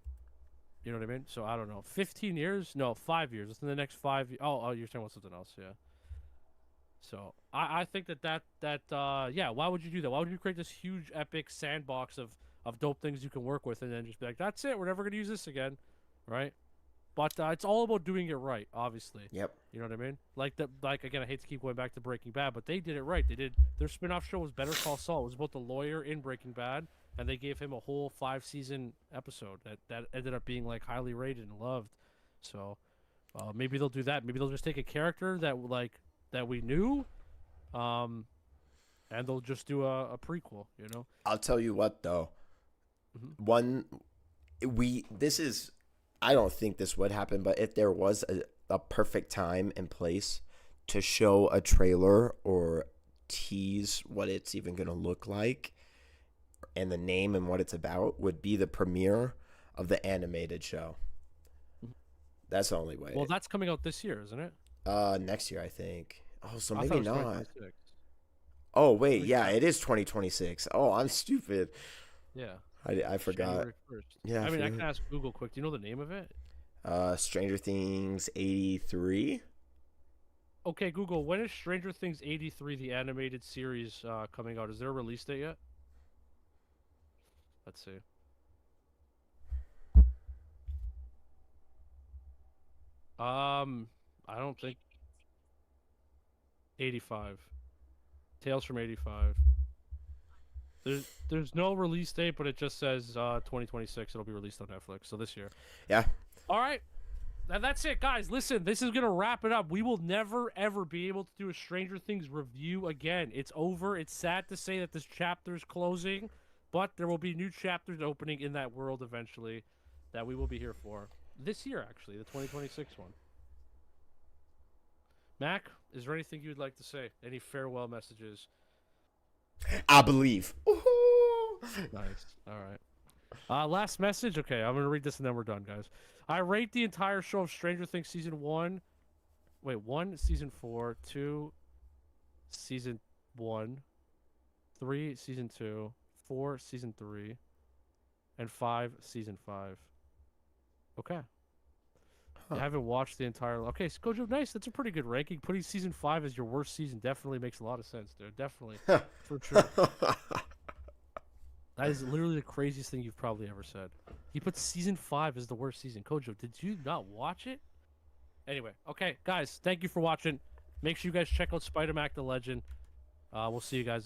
You know what I mean? So I don't know. 15 years? No, 5 years. Within the next 5 years. Oh, you're talking about something else, yeah. So I think yeah, why would you do that? Why would you create this huge epic sandbox of dope things you can work with and then just be like, that's it, we're never gonna use this again, right? But it's all about doing it right, obviously. Yep. You know what I mean? Like again, I hate to keep going back to Breaking Bad, but they did it right. They did their spin-off show was Better Call Saul. It was about the lawyer in Breaking Bad, and they gave him a whole 5-season episode that ended up being like highly rated and loved. So maybe they'll do that. Maybe they'll just take a character that we knew, and they'll just do a prequel. I'll tell you what though. Mhm. One, this is. I don't think this would happen, but if there was a perfect time and place to show a trailer or tease what it's even going to look like and the name and what it's about, would be the premiere of the animated show. Mhm. That's the only way. Well, that's coming out this year, isn't it? Next year I think. Oh, so I thought maybe it was not. 2026. Oh At wait, least yeah, that. it is 2026. Oh, I'm stupid. Yeah, I forgot. January 1st. Yeah, I I mean, I can forgot. ask Google quick. Do you know the name of it? Stranger Things 83. Okay, Google. When is Stranger Things 83, the animated series, coming out? Is there a release date yet? Let's see. I don't think 85. Tales from 85. There's no release date, but it just says 2026. It'll be released on Netflix, so this year. Yeah. All right. And that's it, guys. Listen, this is gonna wrap it up. We will never ever be able to do a Stranger Things review again. It's over. It's sad to say that this chapter is closing, but there will be new chapters opening in that world eventually that we will be here for. This year, actually, the 2026 one. Mac, is there anything you'd like to say? Any farewell messages? I believe. Woohoo! Nice. All right. Last message. Okay, I'm gonna read this and then we're done, guys. I rate the entire show of Stranger Things season 1. Wait, 1 season 4, 2 season 1, 3 season 2, 4 season 3, and 5 season 5. Okay. Huh. I haven't watched the entire. Okay, Skojo, nice. That's a pretty good ranking. Putting season 5 as your worst season definitely makes a lot of sense, dude. Definitely, for sure. That is literally the craziest thing you've probably ever said. He put season 5 as the worst season. Kojo, did you not watch it? Anyway, okay, guys, thank you for watching. Make sure you guys check out Spider-Man the Legend. We'll see you guys.